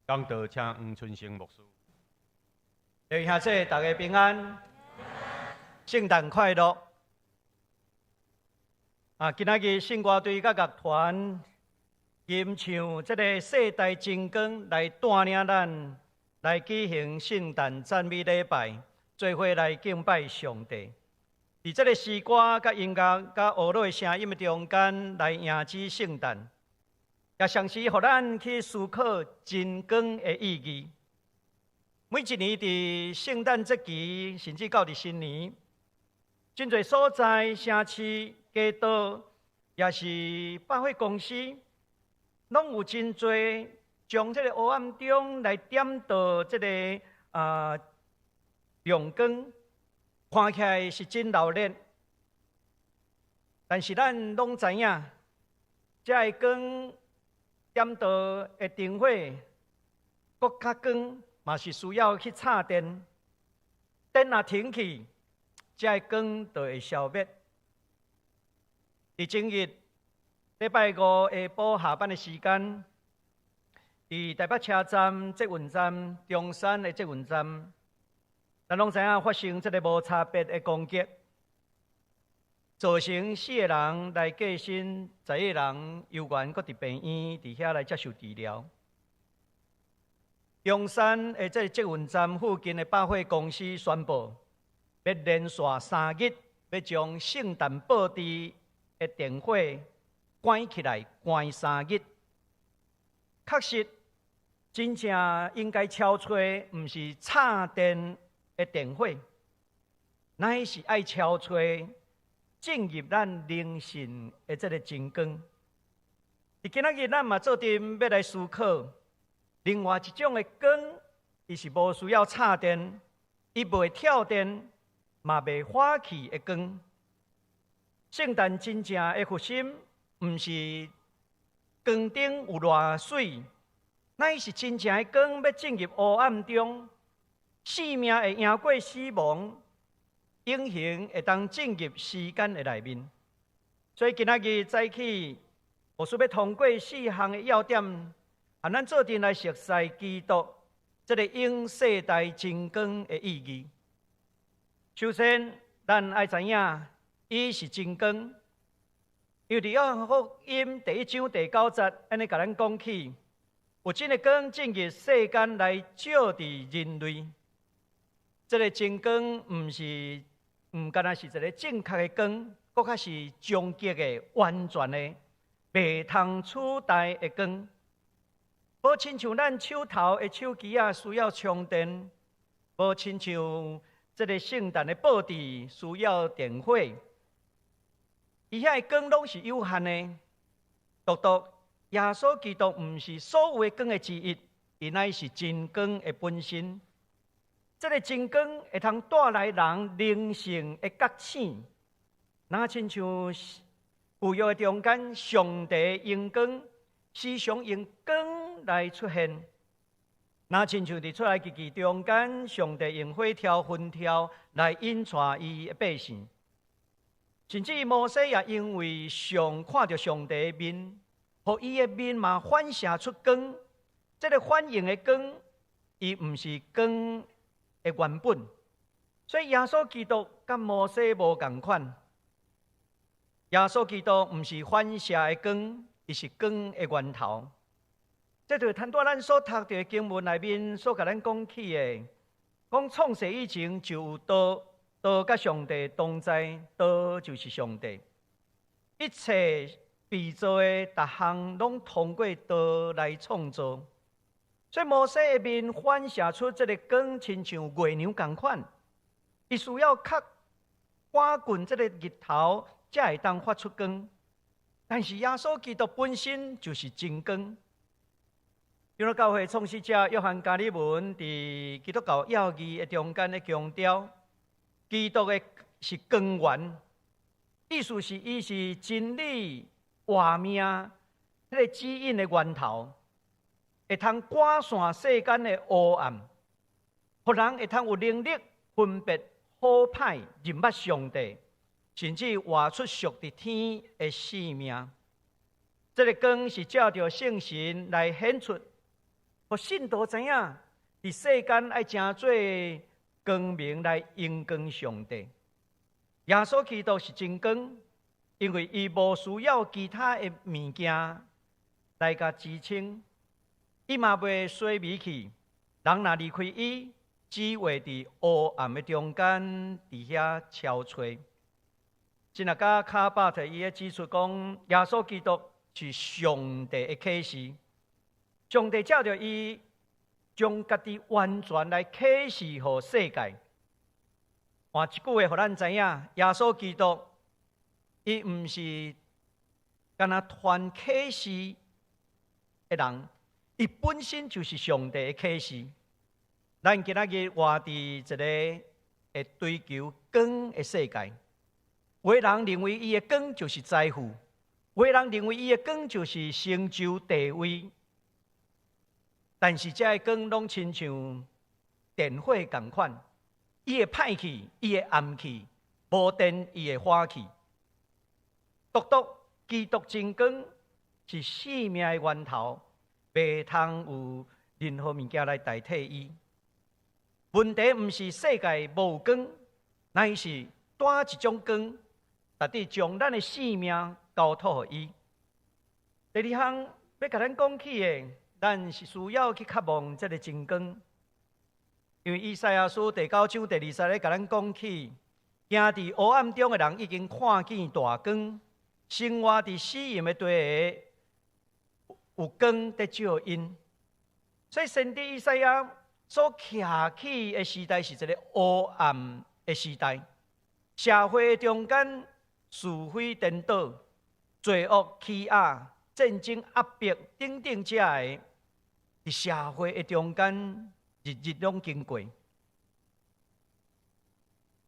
讲道，请黄春生牧师。弟兄姊妹，大家平安，圣诞快乐！今仔日圣歌队甲乐团吟唱这个世代真光来带领咱来举行圣诞赞美礼拜，做伙来敬拜上帝。伫这个诗歌、甲音乐、甲学乐的声音的中间，来迎接圣诞，也常时互咱去思考真光的意义。每一年伫圣诞节期，甚至到伫新年，真侪所在、城市、街道，也是百货公司，拢有真侪将这个黑暗中来点到这个亮光。看起来是真热闹，但是咱拢知影，这个光点到的灯火，搁较光嘛是需要去插电。电若停去，这个光就会消灭。伫前日礼拜五下晡下班的时间，伫台北车站、捷运站、中山的捷运站。咱拢知影发生这个无差别的攻击，造成4个人来过身，10个人犹原搁伫病院伫遐来接受治疗。中山的这捷运站附近的百货公司宣布，要连续3日要将圣诞布置的电火关起来，关3日。确实，真正应该敲吹，毋是插电的电火，乃是爱敲吹进入咱灵性的这个真光。伫今仔日，咱嘛做阵要来思考，另外一种的光，伊是无需要插电，伊袂跳电，嘛袂火气的光。圣诞真正的核心，毋是光顶有偌水，乃是真正的光要进入黑暗中。生命会赢过死亡，永恒会当进入时间的内面。所以今仔日早起，我需要通过4项的要点，咱做阵来熟悉基督这个永世代真光的意义。首先，咱爱知影，伊是真光。因为伫约翰福音第1章第9节，安尼甲咱讲起，有真个光进入世间来照伫人类。这个真光唔单是一个正确的光，搁较是终极的、完全的、袂通取代的光。无亲像咱手头的手机需要充电，无亲像这个圣诞的布置需要电火，伊遐的光拢是有限的。独独耶稣基督唔是所有的光的之一，伊乃是真光的本身。这个真光会通带来人灵性的觉醒，那亲像旧约的中间上帝的阳光，时常用光来出现。那亲像伫出来记中间，上帝用火挑云条来引带伊的百姓，甚至摩西也因为看到上帝的面，互伊的面嘛反射出光。这个反应的光，伊毋是光的原本，所以耶稣基督甲摩西无共款。耶稣基督毋是反射的光，伊是光的源头。这就是摊在咱所读到的经文内面所甲咱讲起的，讲创世以前就有道，道甲上帝同在，道就是上帝。一切被造的逐项拢通过道来创造，所以摩西的面反射出这个光，亲像月亮同款，伊需要较赶近这个日头，才会当发出光。但是耶稣基督本身就是真光。长老教会创始者约翰加里文伫基督教要义的中间的强调，基督的是光源，意思是伊是真理、活命、迄个指引的源头，会通刮散世间的黑暗，互人会通有能力分别好歹，认捌上帝，甚至活出属伫天的生命。这个光是照着圣神来显出。互信徒知影，伫世间爱真做光明来荣光上帝。耶稣基督是真光，因为伊无需要其他的物件来甲支撑，伊嘛袂衰微去。人若离开伊，只会伫黑暗的中间伫遐憔悴。今仔甲卡巴特伊指出讲，耶稣基督是上帝的启示。上帝照着伊，将家己完全来启示予世界。换一句话，互咱知影，耶稣基督，伊毋是干那传启示的人，伊本身就是上帝的启示。咱今仔日活伫一个会追求光的世界，有的人认为伊的光就是财富，有的人认为伊的光就是成就地位。但是，这个光拢亲像电火同款，伊会歹去，伊会暗去，无电伊会花去。独独基督真光是生命的源头，袂通有任何物件来代替伊。问题毋是世界无光，乃是带一种光，达至将咱的生命交托予伊。第二项要甲咱讲起的。咱是需要去渴望这个真光，因为以赛亚书第9章第20咧，甲咱讲起，行伫黑暗中的人已经看见大光，生活伫死荫的地下，有光在照因。所以，先知以赛亚所徛起的时代是一个黑暗的时代，社会中间是非颠倒，罪恶欺压。战争压迫等等遮个，伫社会的中间日日拢经过。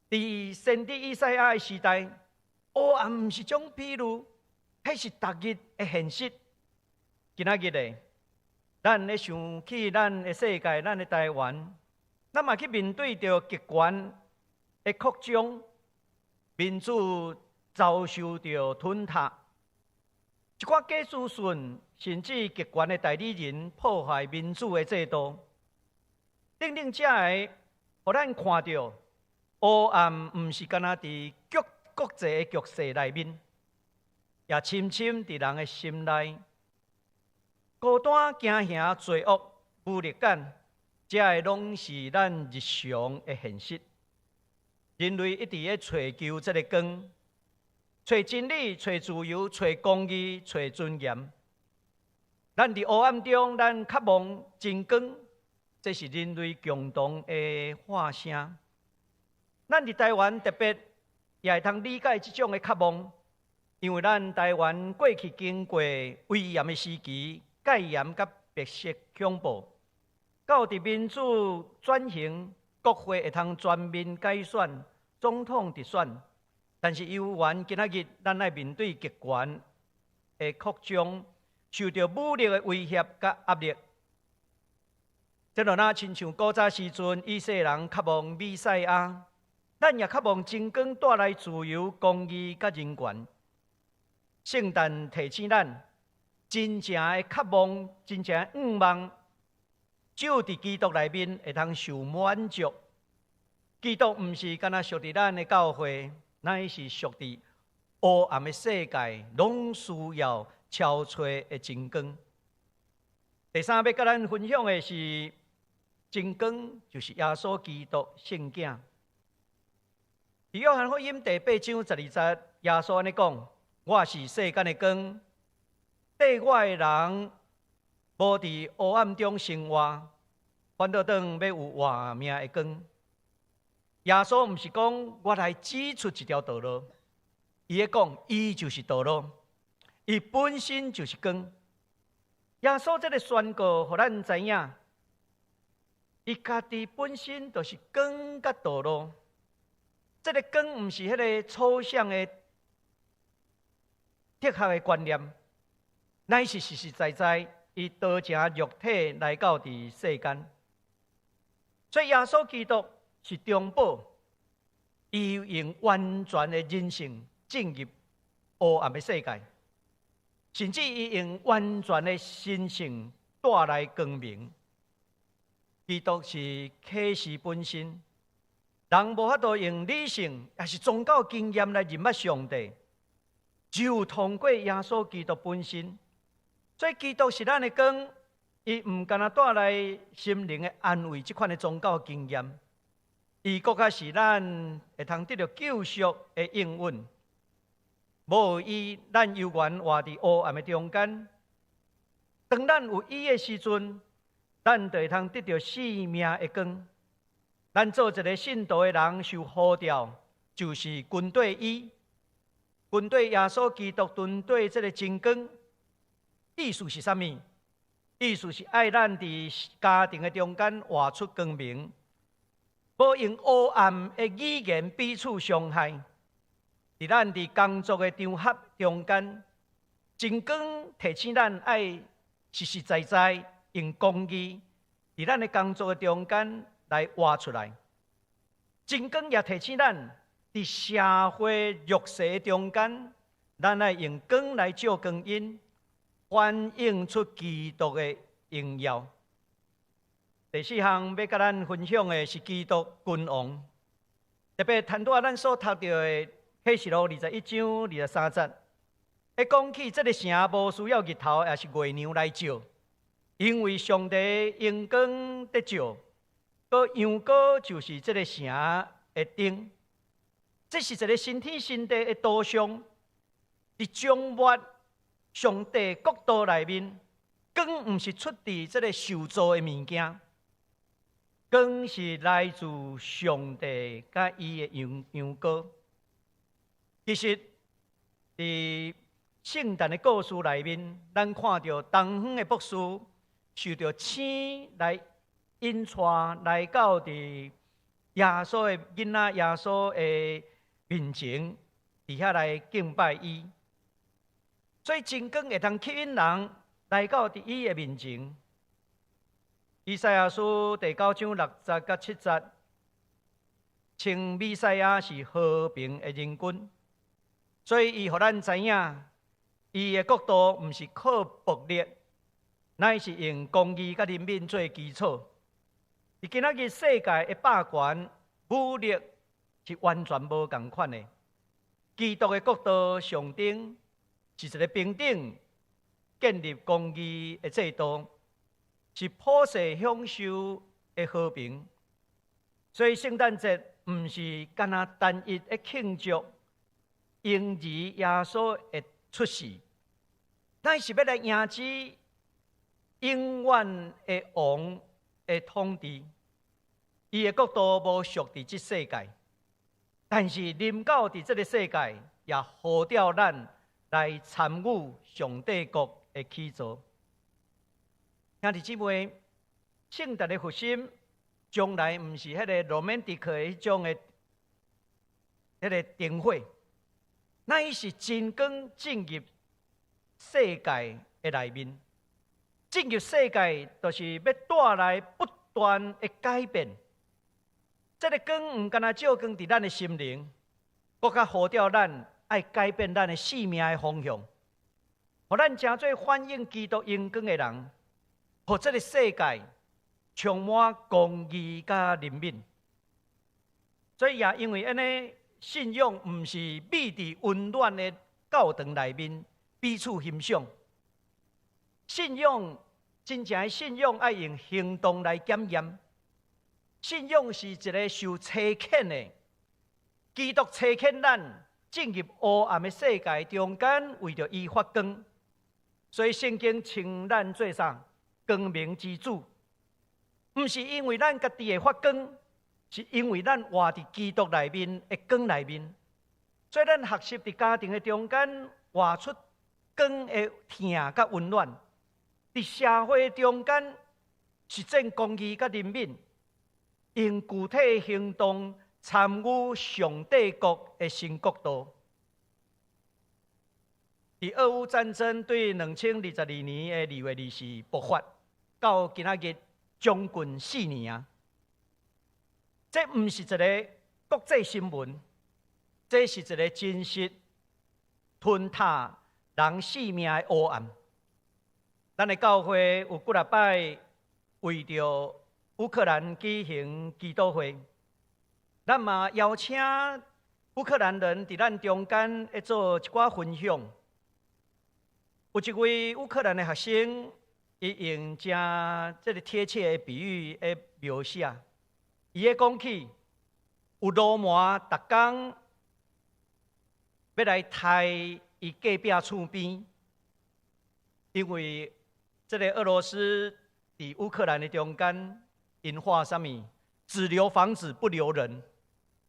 伫先知以赛亚的时代，黑暗毋是种比喻，迄是逐日的现实。今仔日的，咱咧想起咱的世界，咱的台湾，咱嘛去面对着极权的扩张，民主遭受着吞噬。一寡假资讯，甚至极权的代理人破坏民主的制度，等等遮个，互咱看到黑暗毋是干那伫国际的局势内面，也深深伫人的心内，孤单、惊吓、罪恶、无力感，遮个拢是咱日常的现实。人类一直咧追求这个光。找真理，找自由，找公义，找尊严。咱伫黑暗中，咱渴望真光，这是人类共同的话声。咱伫台湾特别也会通理解这种的渴望，因为咱台湾过去经过威严的时期，戒严甲白色恐怖，到伫民主转型，国会会通全面改选，总统直选。但是，由于今仔日咱来面对极权的扩张，受到武力的威胁甲压力。这就那亲像古早时阵，以色列人渴望弥赛亚，咱也渴望真光带来自由、公义甲人权。圣诞提醒咱，真正的渴望、真正的愿望，只有伫基督内面会通受满足。基督毋是干那属伫咱的教会，乃是属伫黑暗的世界，拢需要超吹的真光。第三要甲咱分享的是。真光就是耶稣基督圣子。伫约翰福音第8章12节，耶稣安尼讲：“我是世间的光，缀我的人无伫黑暗中生活，反倒当要有活命的光。”耶稣毋是讲我来指出一条道路，伊咧讲伊就是道路，伊本身就是光。耶稣这个宣告，互咱知影。伊家己本身就是光甲道路，这个光毋是迄个抽象的、哲学的观念，乃是实实在在，伊道成肉体来到伫世间。所以耶稣基督是中保，伊用完全的人性进入黑暗的世界，甚至伊用完全的神性带来光明。基督是启示本身，人无法度用理性也是宗教经验来认捌上帝，只有通过耶稣基督本身。所以基督是咱的光，伊唔干那带来心灵的安慰，这款的宗教经验，伊更加是咱会通得到救赎的应允。无伊，咱犹原活伫黑暗的中间。当咱有伊的时阵，咱就会通得到生命的光。咱做一个信徒的人，受呼召，就是军队伊，军队耶稣基督军队这个真光。意思是啥物？意思是爱咱伫家庭的中间活出光明，无用黑暗的语言彼此伤害。伫咱伫工作的场合中间，真光提醒咱爱实实在在。用公义，伫咱的工作的中间来活出来。真光也提醒咱，伫社会弱势的中间，咱来用光来照光因，反映出基督的荣耀。第4项要甲咱分享的是基督君王，特别谈到咱所读到的启示录21章23节，会讲起这个城无需要日头也是月亮来照。因为上帝阳光得照，个阳光就是这个城的灯。这是一个新天新地的图像，伫掌握上帝国度内面，光毋是出自这个受造的物件，光是来自上帝甲伊的阳光。其实，伫圣诞的故事内面，咱看到东方的博士。受到星来引带来到伫耶稣的囡仔、耶稣的面前，伫遐来敬拜伊。所以真光会通吸引人来到伫伊的面前。以赛亚书第9章6节甲7节，称弥赛亚是和平的人君，所以伊互咱知影，伊的国度毋是靠暴力。乃是用公义甲人民做基础。伫今仔日世界的霸权、武力是完全无共款的。基督的国度上顶是一个平等、建立公义的制度，是普世享受的和平。所以圣诞节毋是干那单一的庆祝婴儿耶稣的出世，乃是要来迎接。永远的王的统治，伊的国度无属伫这世界，但是临到伫这个世界，也呼召咱来参与上帝国的起造。兄弟姊妹，圣诞的核心，将来毋是迄个 romantic 的迄种的迄个灯火，乃是真光进入世界的内面。进入世界，就是要带来不断的改变。这个光唔干那照光伫咱的心灵，更加呼召咱爱改变咱的生命的方向，互咱真做反映基督荣光的人，互这个世界充满公义甲怜悯。所以也因为安尼，信仰唔是秘伫温暖的教堂内面彼此欣赏。信仰真正的信仰，爱用行动来检验。信仰是一个受测验的，基督测验咱进入黑暗的世界中间，为着伊发光。所以圣经称咱做啥？光明之子。唔是因为咱家己的发光，是因为咱活伫基督内面的光内面。所以咱学习伫家庭的中间，活出光的疼甲温暖。伫社会中间实践公义甲怜悯，用具体行动参与上帝国的新国度。伫俄乌战争对2022年的2月24日爆发，到今仔日将近4年啊！这毋是一个国际新闻，这是一个真实吞塌人性命的黑暗。咱的教会有几啊摆为着乌克兰举行祈祷会，咱嘛邀请乌克兰人伫咱中间来做一寡分享。有一位乌克兰的学生，伊用正这个贴切的比喻来描写，伊咧讲起有罗马逐工要来杀伊隔壁厝边，因为这个俄罗斯伫乌克兰的中间引发什么？只留房子不留人，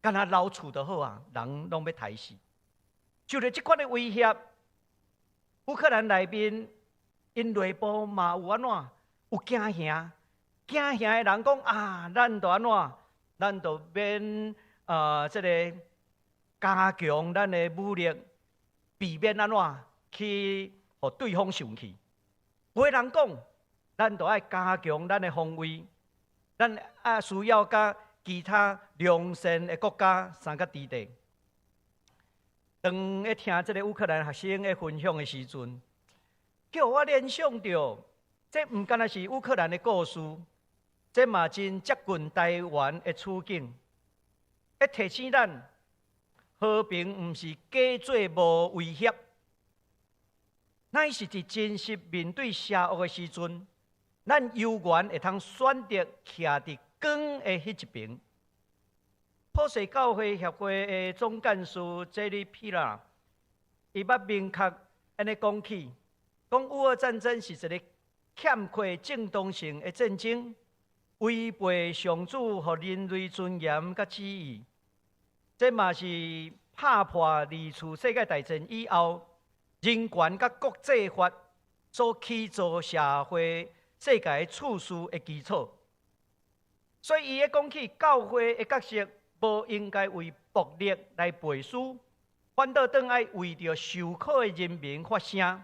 干那老厝就好啊，人拢要杀死。就着这款的威胁，乌克兰内面因内部嘛有安怎？有惊吓，惊吓的人讲啊，咱就安怎？咱就免这个加强咱的武力，避免安怎去互对方生气。有的人讲，咱就要加强咱的防卫，咱需要甲其他良善的国家相甲支持。当咧听这个乌克兰学生的分享的时阵，叫我联想到，这唔单是乌克兰的故事，这嘛真接近台湾的处境。要提醒咱，和平唔是假做无威胁。乃是伫真实面对邪恶的时阵，咱犹原会通选择徛伫光的迄一边。普世教会协会的总干事Jerry Pila，伊捌明确安尼讲起，讲乌俄战争是一个欠缺正当性的战争，违背上主和人类尊严甲旨意。这嘛是拍破二次世界大战以后，人权甲国际法所起造社会世界的次序的基础。所以，伊咧讲起教会的角色，无应该为暴力来背书，反倒当爱为着受苦的人民发声，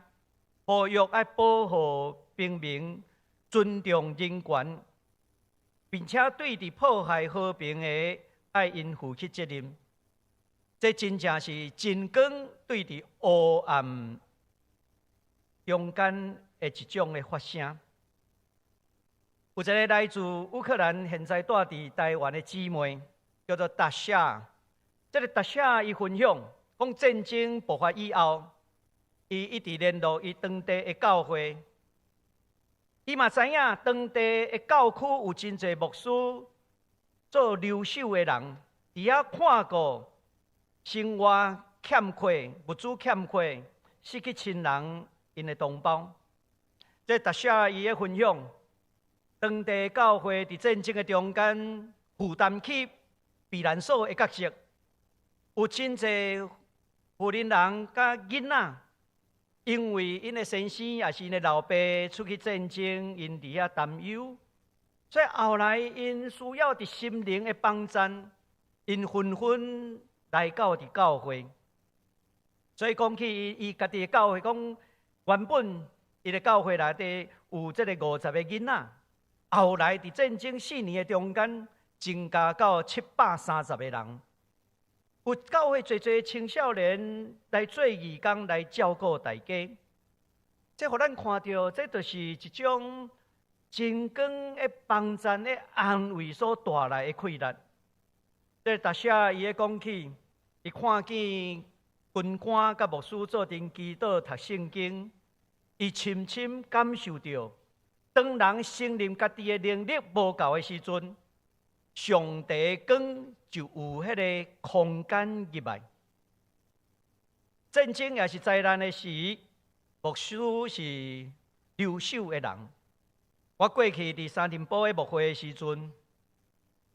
呼吁爱保护平民，尊重人权，并且对伫破坏和平的爱因负起责任。这真正是真光对伫黑暗中间的一种的发声。有一个来自乌克兰，现在住伫台湾的姊妹，叫做达夏。这个达夏伊分享，讲战争爆发以后，伊一直联络伊当地的教会。伊嘛知影当地的教区有真侪牧师做留守的人，伫遐看过生活欠缺、物资欠缺、失去亲人因的同胞。这达夏伊的分享。当地教会伫战争的中间负担起避难所的角色，有真侪妇人人甲囡仔，因为因的先生也是因的老爸出去战争，因伫遐担忧，所以后来因需要伫心灵的帮衬，因纷纷来到伫教会。所以讲起伊家己的教会，讲原本伊个教会内底有这个50个囡仔，后来伫战争4年的中间，增加到730个人。有教会侪青少年来做义工来照顾大家，这互咱看到，这就是一种真光的帮赞的安慰所带来的快乐。这达写伊的讲起，伊看见军官甲牧师做阵祈祷读圣经，伊深深感受到，当人承认家己的能力无够的时阵，上帝光就有迄个空间入来。战争也是灾难的时，牧师是留守的人。我过去伫三林堡的牧会的时阵，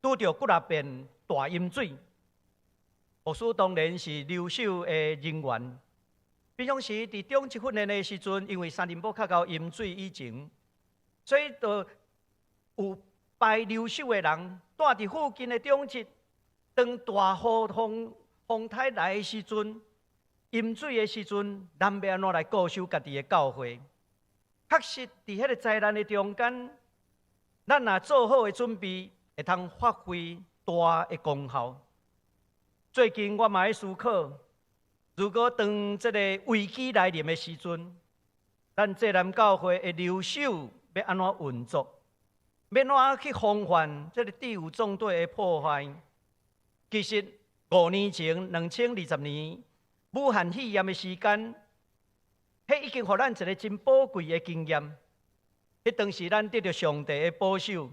拄着几啊遍大淹水。牧师当然是留守的人员。平常时伫中级训练的时阵，因为三林堡较到淹水以前，所以就有派留守的人住伫附近的中级。当大雨风台来的时阵，淹水的时阵，咱要安怎来固守家己的教会？确实，伫迄个灾难的中间，咱若做好的准备，会通发挥大的功效。最近我嘛在思考，如果当这个危机来临的时阵，咱济南教会的留守要安怎运作？要安怎去防范这个第五纵队的破坏？其实5年前，2020年武汉肺炎的时间，迄已经互咱一个真宝贵的经验。迄当时咱得到上帝的保守，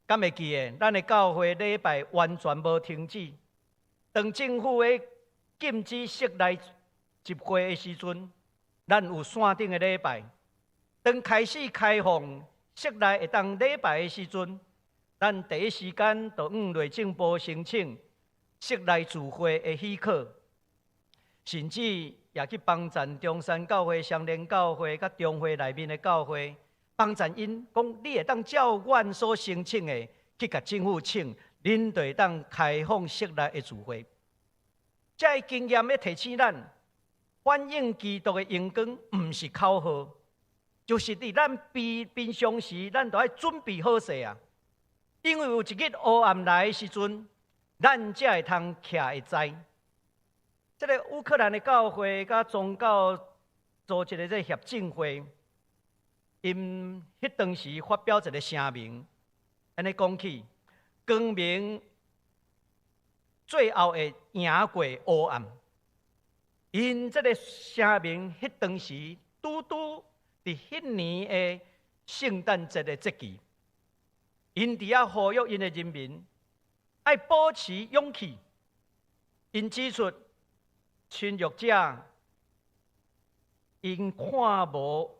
敢会记得？咱的教会礼拜完全无停止。当政府的禁止室内集会的时阵，咱有线顶的礼拜。当开始开放室内会当礼拜的时阵，咱第一时间就向内政部申请室内聚会的许可，甚至也去帮赞中山教会、双连教会、甲中会内面的教会，帮赞因讲，你会当照阮所申请的去甲政府请，恁就会当开放室内的聚会。这经验要提醒咱，反映基督的荣光，毋是口号，就是伫咱平常时，咱都要准备好势啊。因为有一日黑暗来的时阵，咱才会通徛会知。这个乌克兰的教会甲宗教组一个协进会，因迄当时发表一个声明，安尼讲起，光明最后会赢过黑暗。因这个声明迄当时拄伫迄年的圣诞节的节期。因伫遐呼吁因的人民，爱保持勇气。因指出，侵略者因看无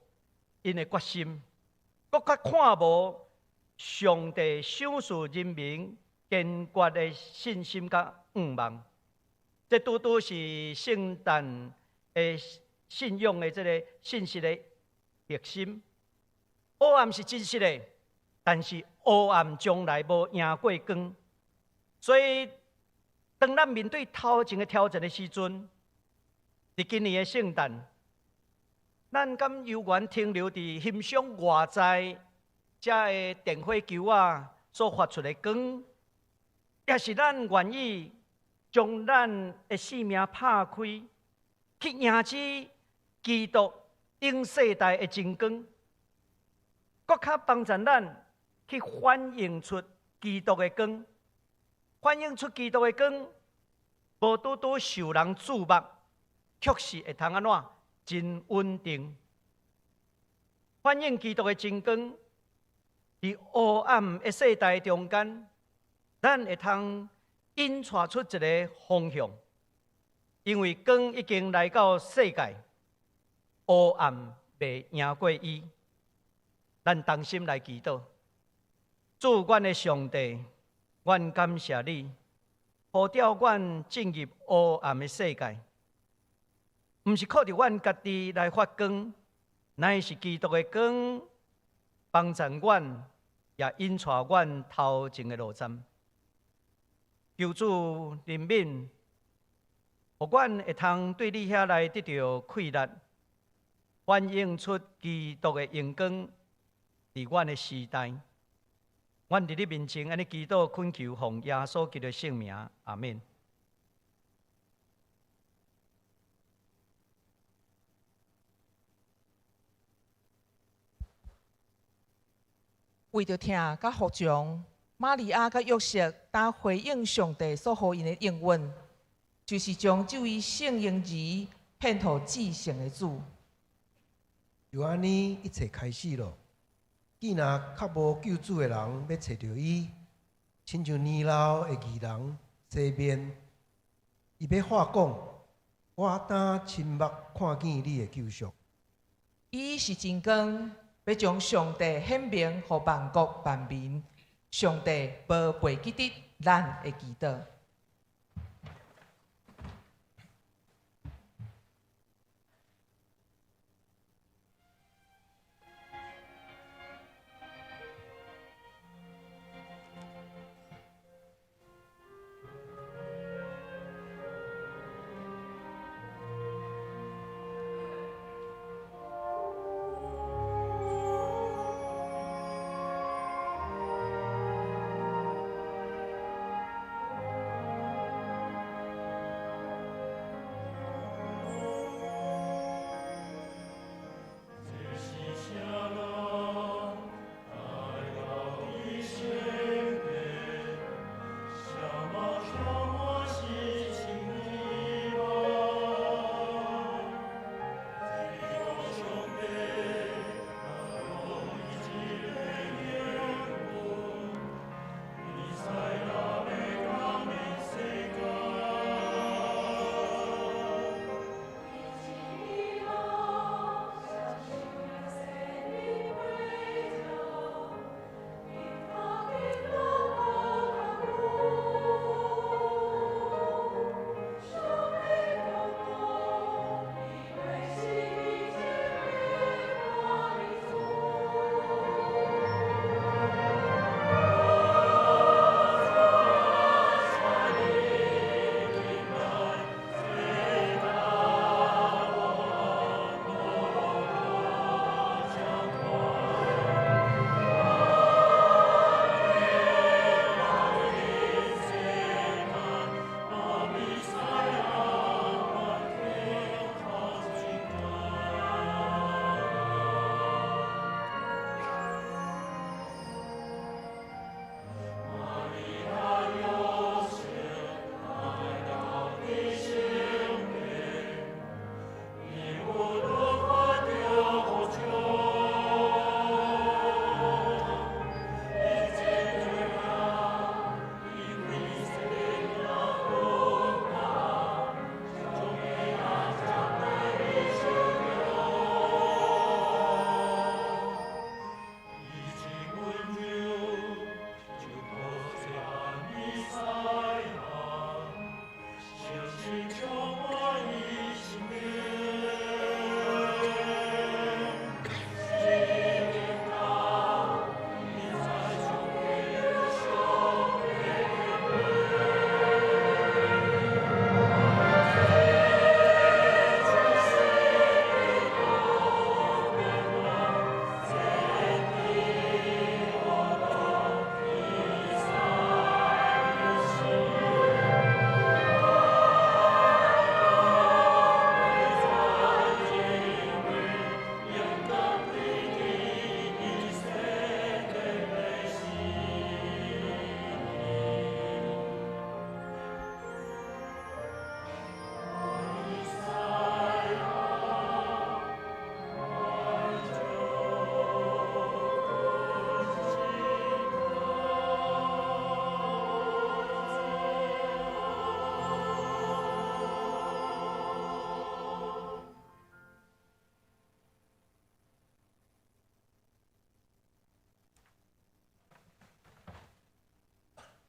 因的决心，搁较看无上帝赏赐人民坚决的信心甲愿望。这拄拄是圣诞的信仰的这个信息的核心。黑暗是真实的。但是黑暗从来无赢过光，所以当咱面对头前的挑战的时阵，伫今年的圣诞，咱敢犹原停留伫欣赏外在这的电火球啊所发出的光，也是咱愿意将咱的性命拍开，去迎接基督顶世代的真光，搁较帮助咱。去反映出基督的光，反映出基督的光，无拄拄受人注目，却是会通安怎真稳定。反映基督的真光，伫黑暗的世代中间，咱会通引带出一个方向，因为光已经来到世界，黑暗袂赢过伊。咱同心来祈祷。主阮的上帝，阮感谢你，呼召阮进入黑暗的世界，毋是靠着阮家己来发光，乃是基督的光帮助阮，也引带阮头前的路站。求主怜悯，互阮会通对你遐来得到快乐，反映出基督的荣光伫阮的时代。阮伫你面前安尼祈祷恳求，奉耶稣基督的圣名，阿门。为着听甲服从，玛利亚甲约瑟当回应上帝所予因的应允，就是将这位圣婴儿献互至圣的主。就安尼，一切开始咯。既然较无救主的人要找到伊，亲像年老的义人西面，伊要话讲：我当亲目看见你的救赎。伊是真光，要将上帝显明予万国万民。上帝无袂记得咱的祈祷。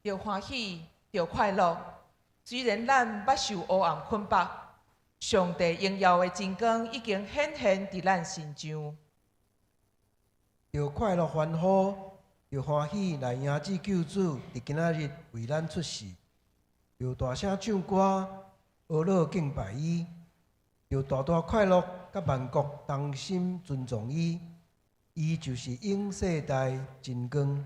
着欢喜，着快乐。虽然咱捌受黑暗捆绑，上帝荣耀的真光已经显现伫咱身上。着快乐欢呼，着欢喜来迎接救主伫今仔日为咱出世。着大声唱歌，阿乐敬拜伊。着大大快乐，甲万国同心尊重伊，伊就是永世代真光。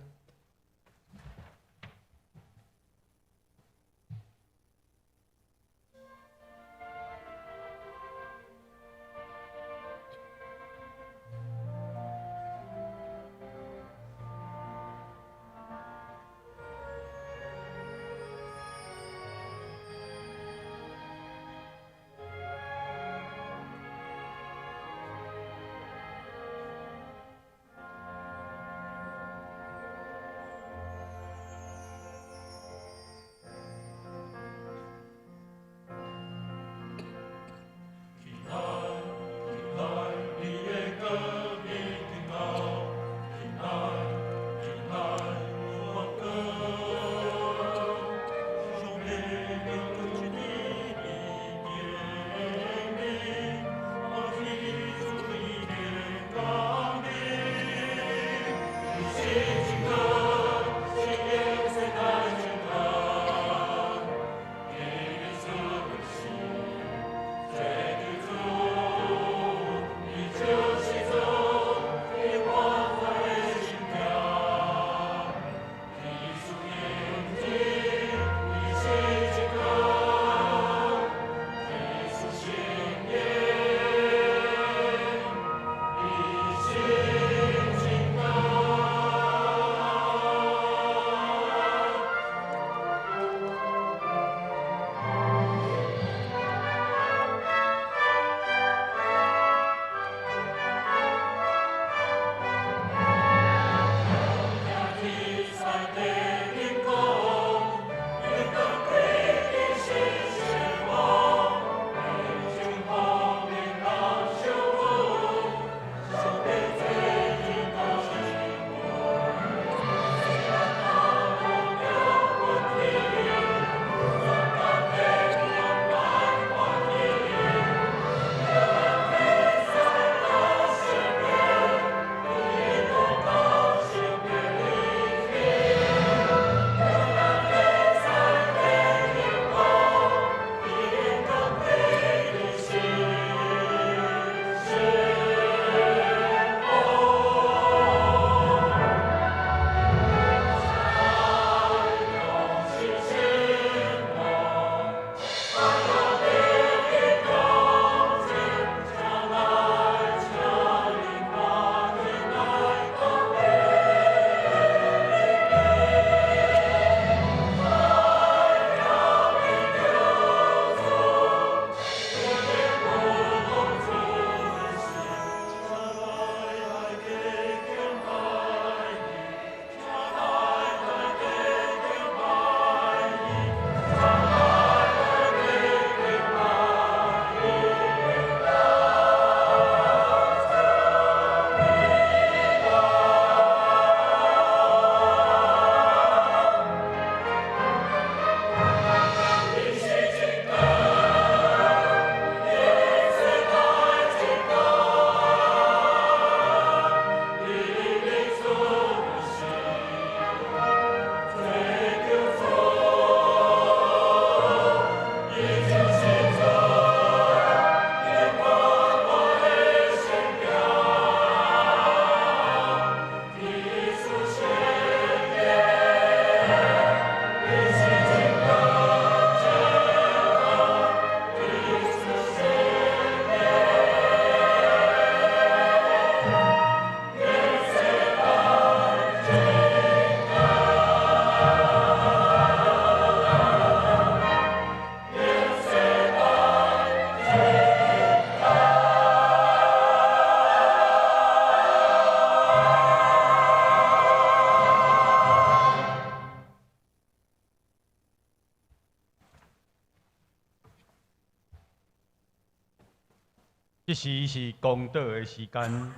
这时是公道的时间，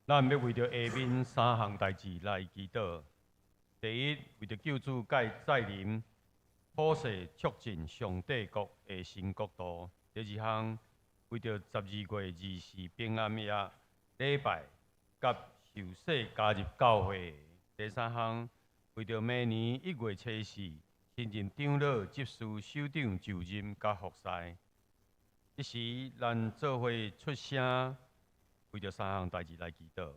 咱要为着下面3项代志来祈祷。第一，为着救主介再临，普世促进上帝国的新国度；第二项，为着12月24平安夜礼拜，甲受洗加入教会；第三项，为着明年1月7日，新任长老、执事、首长就任甲服侍。一时，咱做伙出声，为着三项代志来祈祷。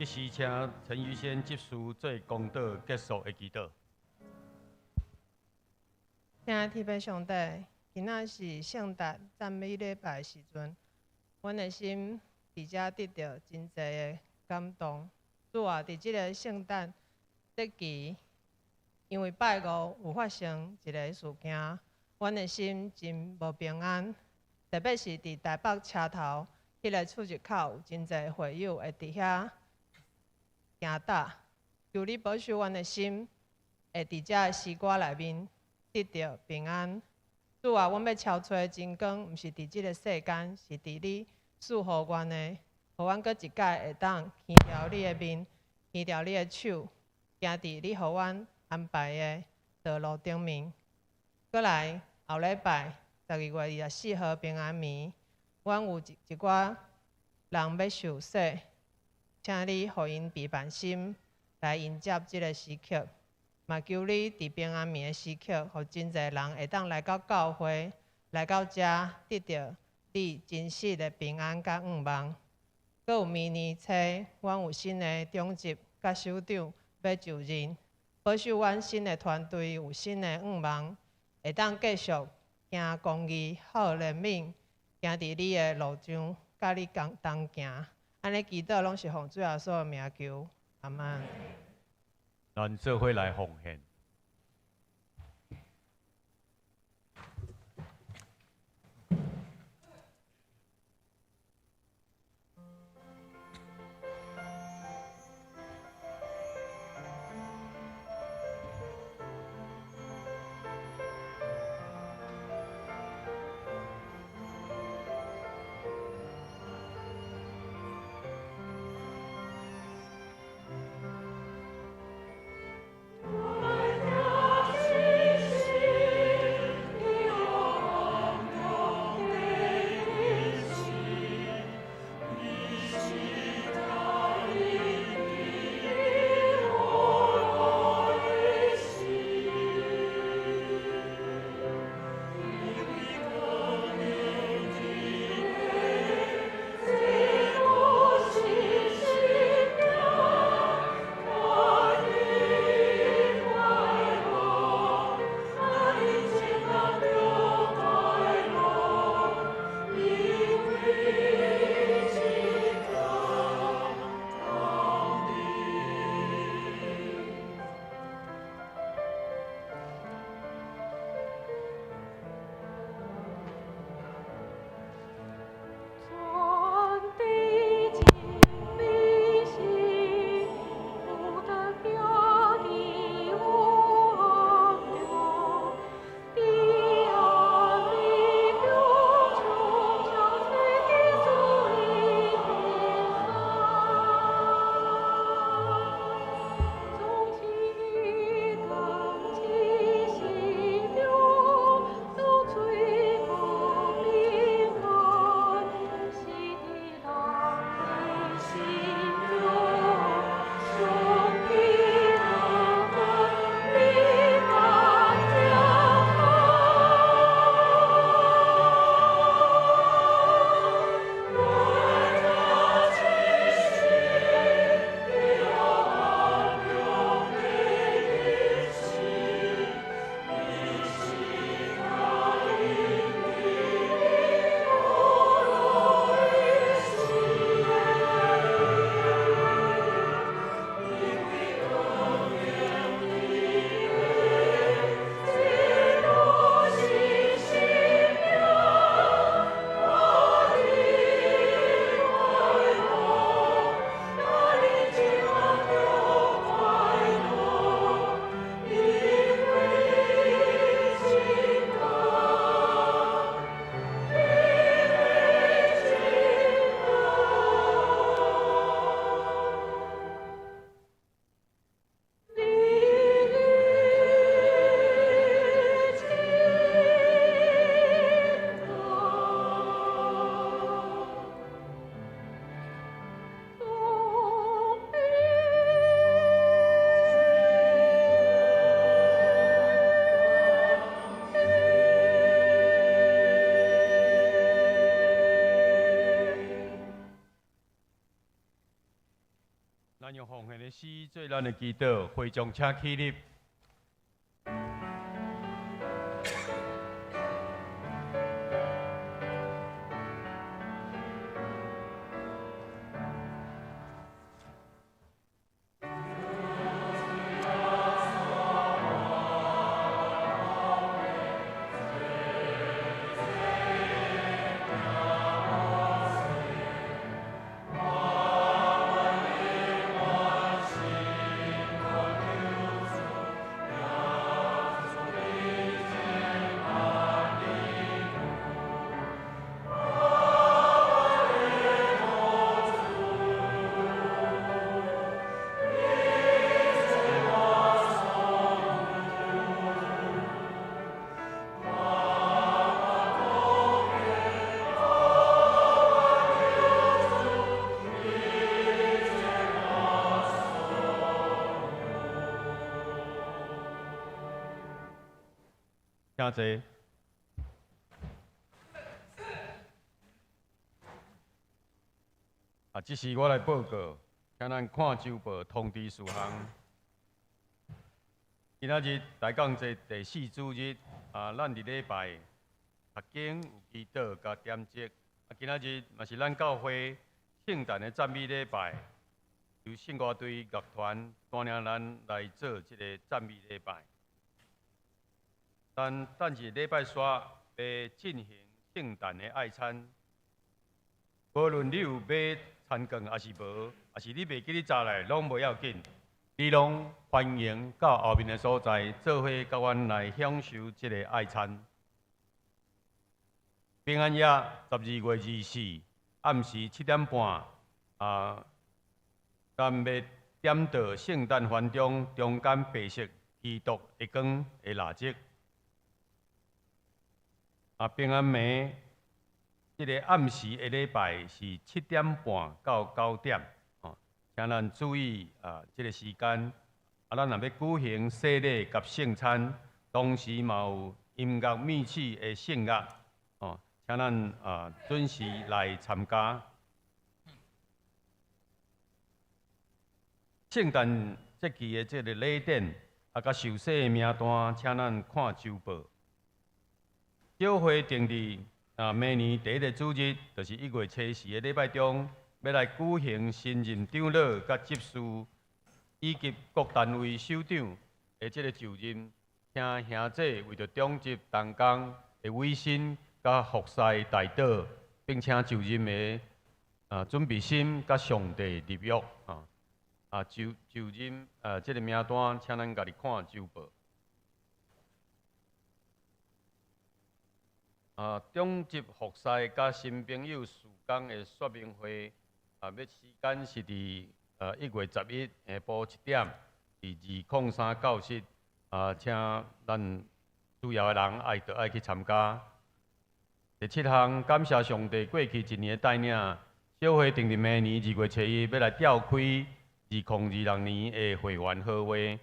一时，请陈宇先执事做公道结束的祈祷。亲爱的天父上帝，今仔是圣诞赞美礼拜的时阵，阮的心伫遮得到真侪的感动。主啊，伫即个圣诞节期，因为拜五有发生一个事件，阮的心真无平安。特别是伫台北车头迄个出入口，有真侪会友会伫遐行打。求你保守阮的心，会伫遮的诗歌内面得到平安。主啊，阮要超出真光，毋是伫即个世间，是伫你赐予阮的，互阮搁一届会当牵着你的面，牵着你的手，行伫你互阮安排的道路顶面。搁来后礼拜12月24号平安暝，阮有一寡人要受洗，请你互因备办心来迎接即个时刻。嘛求你伫平安暝的时刻，互真侪人会当来到教会，来到遮得到你真实的平安甲盼望。搁有明年初，阮有新的长职甲首长要就任，保守阮新的团队有新的盼望，会当继续行公义、好怜悯，行伫你的路上，甲你同行。安尼祈祷拢是奉主耶稣的名求，阿门。咱做伙来奉献。我用奉献的诗做咱的祈祷，会众请起立。请坐。这是我来报告，请咱看周报通知事项。今仔日来讲这第4主日，咱伫礼拜读经有祈祷甲点击。今仔日嘛是咱教会圣诞的赞美礼拜，由圣歌队乐团带领咱来做这个赞美礼拜。但是礼拜三要进行圣诞的爱餐，无论你有买餐券还是无，还是你袂记你早来，拢无要紧，你拢欢迎到后面的所在，做伙甲阮来享受这个爱餐。平安夜12月24暗时7点半，咱要点到圣诞环中中间白色基督的光的蜡烛。平安暝，这个暗时的礼拜是7点半到9点，请咱注意这个时间。咱若要举行洗礼甲圣餐，同时嘛有音乐密曲的圣乐，请咱准时来参加。圣诞节期的这个礼典，甲受洗的名单，请咱看周报。教会定伫明年第1个主日，就是1月70的礼拜中，要来举行新任长老甲执事，以及各单位首长的这个就任，请兄姐为着中级同工的委身甲服侍代祷，并且就任的准备心甲上帝立约就任这个名单，请咱家己看周报。中级服侍甲新朋友事工的说明会，要时间是伫1月11下晡7点，伫203教室，请咱主要的人爱去参加。第7项，感谢上帝过去1年的带领，小会定伫明年2月7日要来召开2026年的会员好会，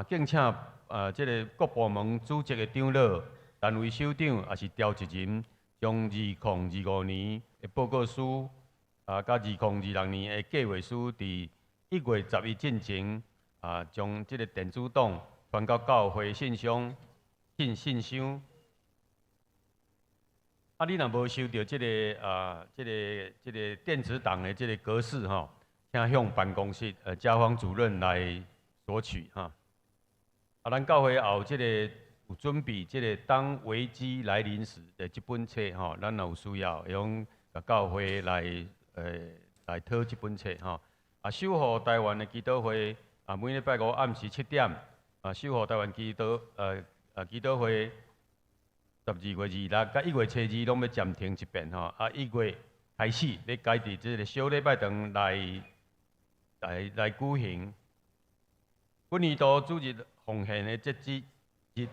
敬请这个各部门主席的长老。单位首长也是调一人，将2025年的报告书，甲2026年的计划书，伫1月11进前，将这个电子档传到教会信箱。你若无收到这个电子档的这个格式请向办公室家访主任来索取咱教会也有这个。有准备这个当危机来临时的这本册咱若有需要，会用教会来讨这本册守护台湾的祈祷会每礼拜5暗时7点守护台湾祈祷会12月26甲1月7日拢要暂停一遍1月开始要改伫这个小礼拜堂来举行。本年度主日奉献的节日。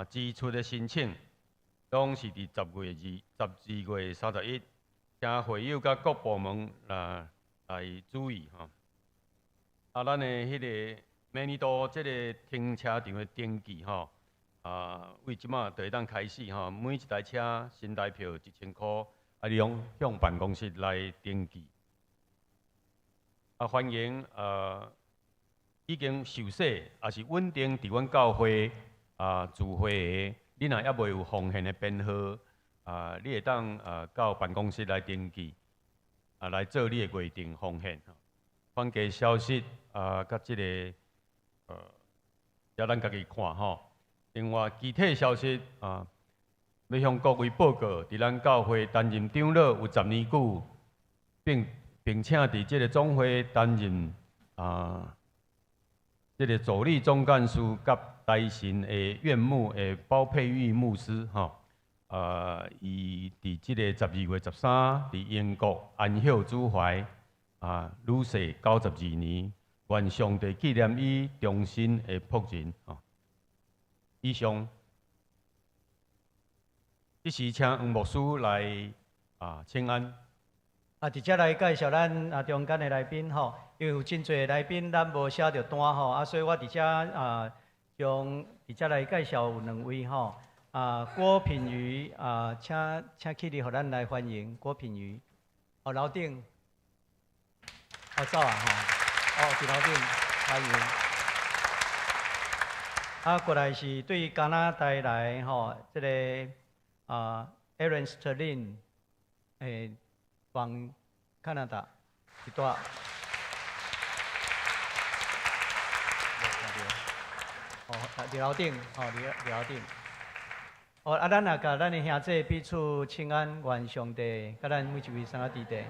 支出的申请，拢是伫12月31，请会友甲各部门来注意咱的迄个明年度这个停车场的登记为即马就会当开始每一台车新台票1000块，你用向办公室来登记。欢迎已经受洗也是稳定伫阮教会聚会的，你若还未有奉献的编号你会当到办公室来登记来做你的约定奉献。反价消息甲即个要咱家己看吼。另外具体消息要向各位报告，伫咱教会担任长老有10年久，并且伫即个总会担任即个助理总干事甲台神的院牧的包佩玉牧师吼。伊伫即个12月13，伫英国安孝主怀女婿92年，愿上帝纪念伊终身的仆人以上，即时请黄牧师来请安。伫遮来介绍咱中间的来宾吼，因为有真侪来宾咱无写着单吼，所以我伫遮将伫遮来介绍有2位吼。郭品瑜请起立，互咱来欢迎郭品瑜。楼顶，走啊吼，伫楼顶欢迎。过来是对加拿大来吼，即个Aaron Sterling， from Canada， 一段。伫楼顶，伫楼顶。咱也甲咱的兄弟彼此请安，愿上帝甲咱每一位生活伫地。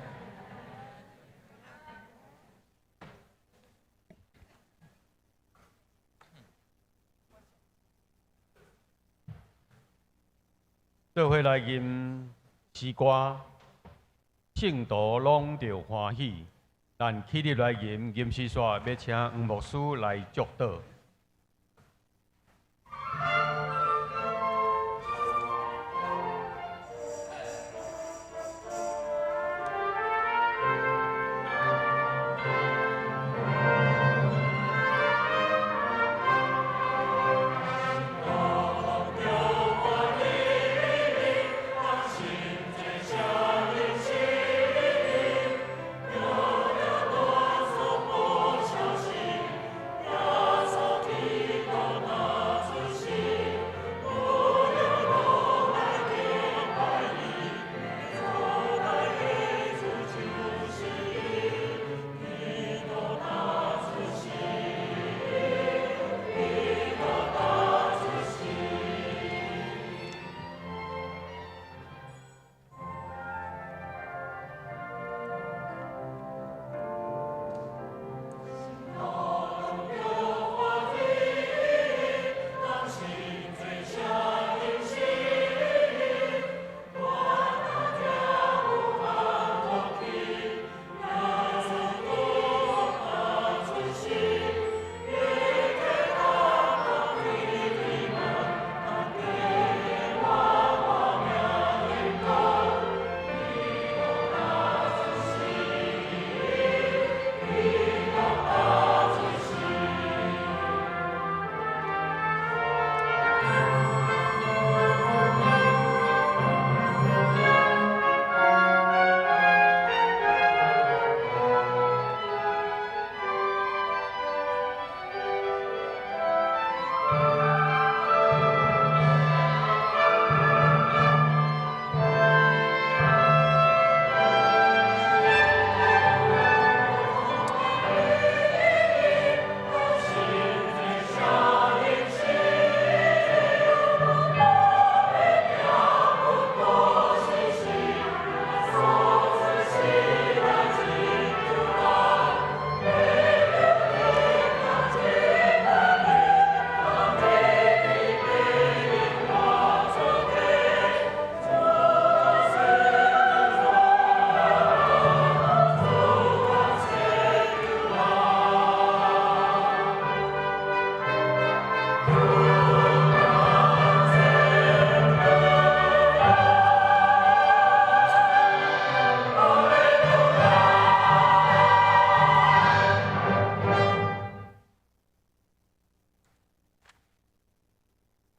做伙来吟诗歌，圣徒拢着欢喜。咱起立来吟诗煞，要请黄牧师来祝祷。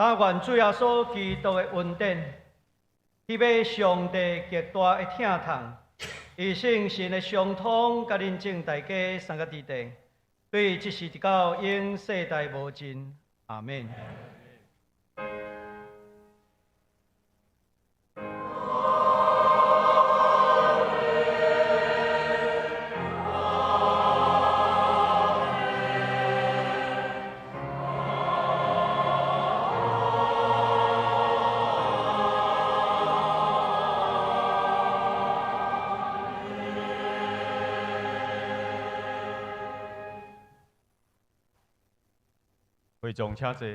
但愿主耶稣基督的恩典，迄位上帝极大的疼痛，以圣神的相通，甲恁正大家三个伫地，对即时直到永世代无尽。阿免。会众请坐。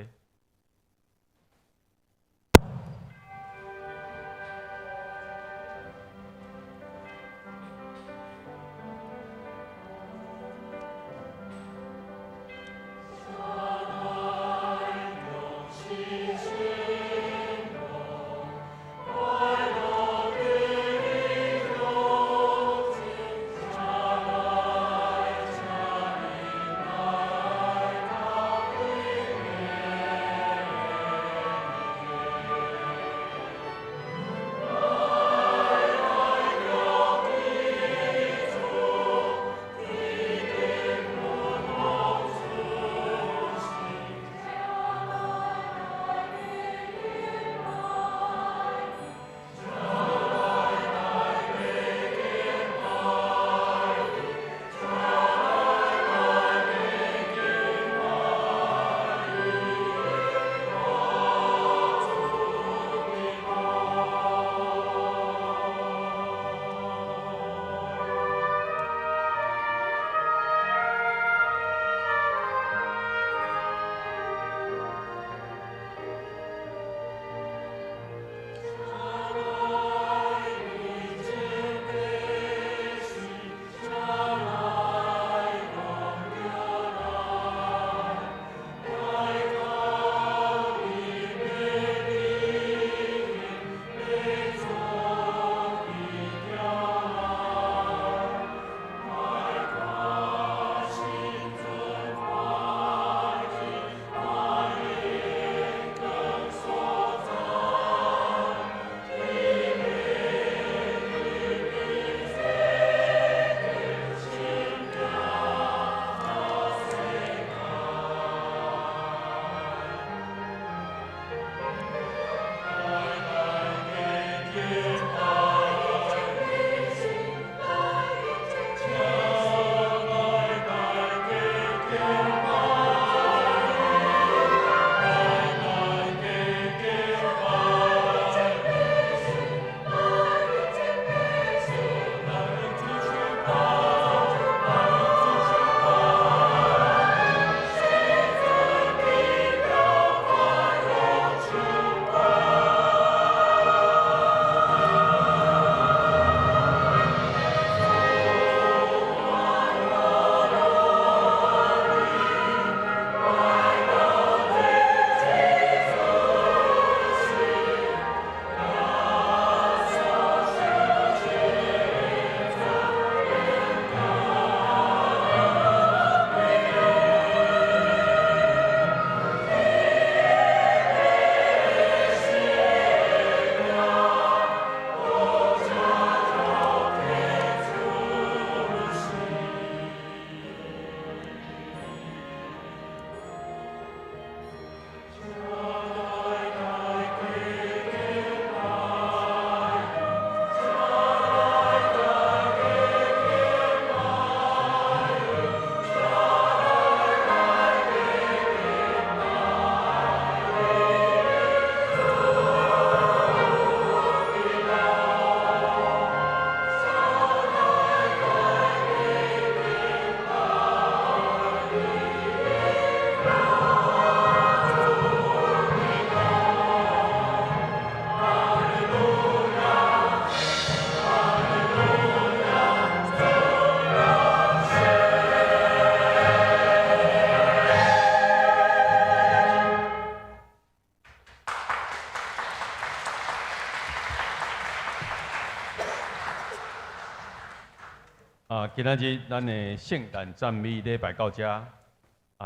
今仔日咱的圣诞赞美礼拜到这。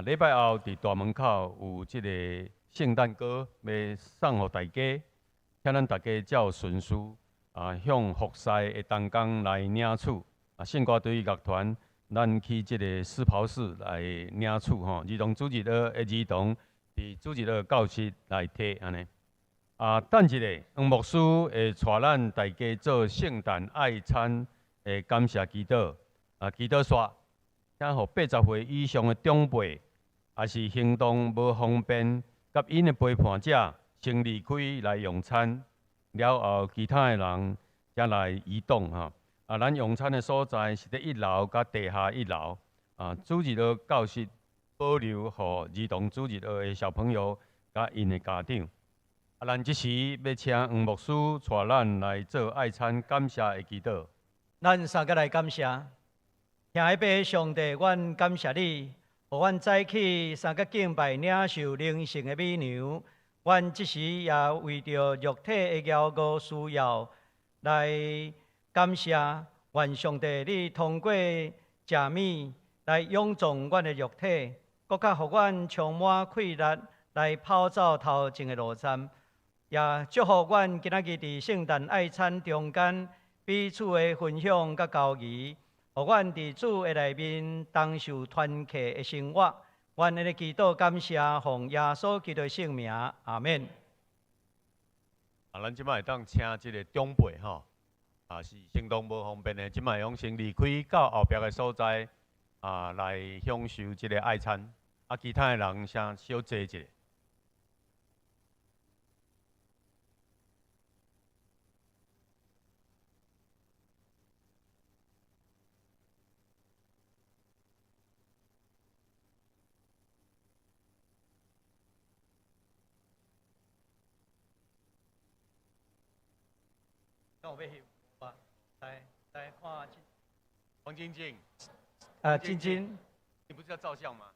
礼拜后伫大门口有即个圣诞歌要送互大家，请咱大家照顺序向复赛的当天来领取圣歌队乐团，咱去即个思袍室来领取吼，儿童主日学的儿童伫主日学教室来摕安尼。等一下，黄牧师会带咱大家做圣诞爱餐的感谢祈祷，祈祷刷，请互80岁以上的长辈，也是行动无方便，甲因的陪伴者，先离开来用餐，了后其他的人才来移动哈。咱用餐的所在是伫1楼甲地下1楼，主日学教室保留互儿童主日学的小朋友甲因的家长。咱即时要请黄牧师带咱来做爱餐感谢的祈祷。咱三个来感谢，亲爱的上帝，阮感谢你，互阮早起三个敬拜领受灵性的美牛。阮即时也为着肉体的骄傲需要来感谢，愿上帝你通过食米来养壮阮的肉体，搁较互阮充满气力来跑走头前的路站。也祝福阮今仔日伫圣诞爱餐中间彼此的分享甲交谊，互阮伫主的内面同受团契的生活。阮的祈祷感谢，奉耶稣基督的圣名，阿免。咱即摆会当请即个长辈吼，是行动无方便的，即摆用先离开到后壁的所在，来享受即个爱餐。其他的人先小坐一下。看有要翕无？来看，王晶晶。晶晶，你不是要照相吗？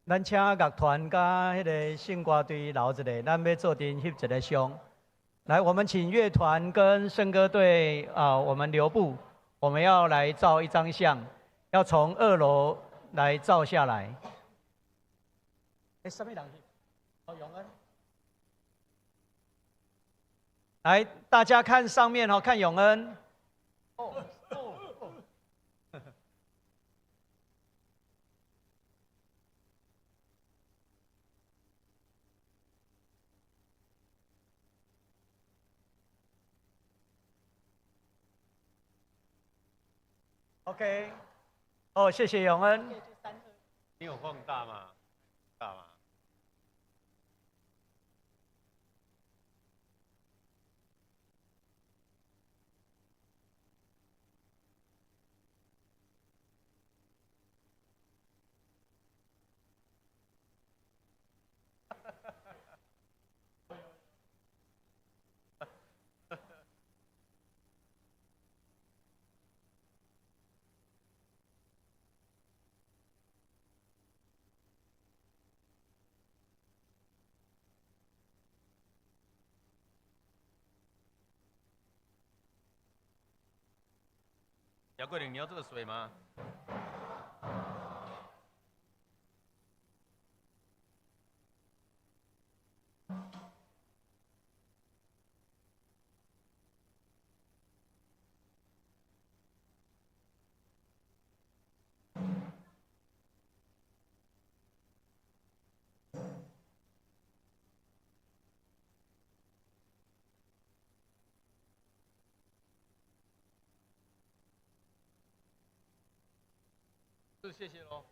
咱请乐团甲迄个圣歌队留一个，咱要做阵翕一个相。来，我们请乐团跟圣歌队我们留步，我们要来照一张相，要从2楼来照下来。什么人翕？永恩。来，大家看上面哦，看永恩。OK， 谢谢永恩。你有放大吗？大吗？姚桂玲，你要这个水吗？谢谢喽。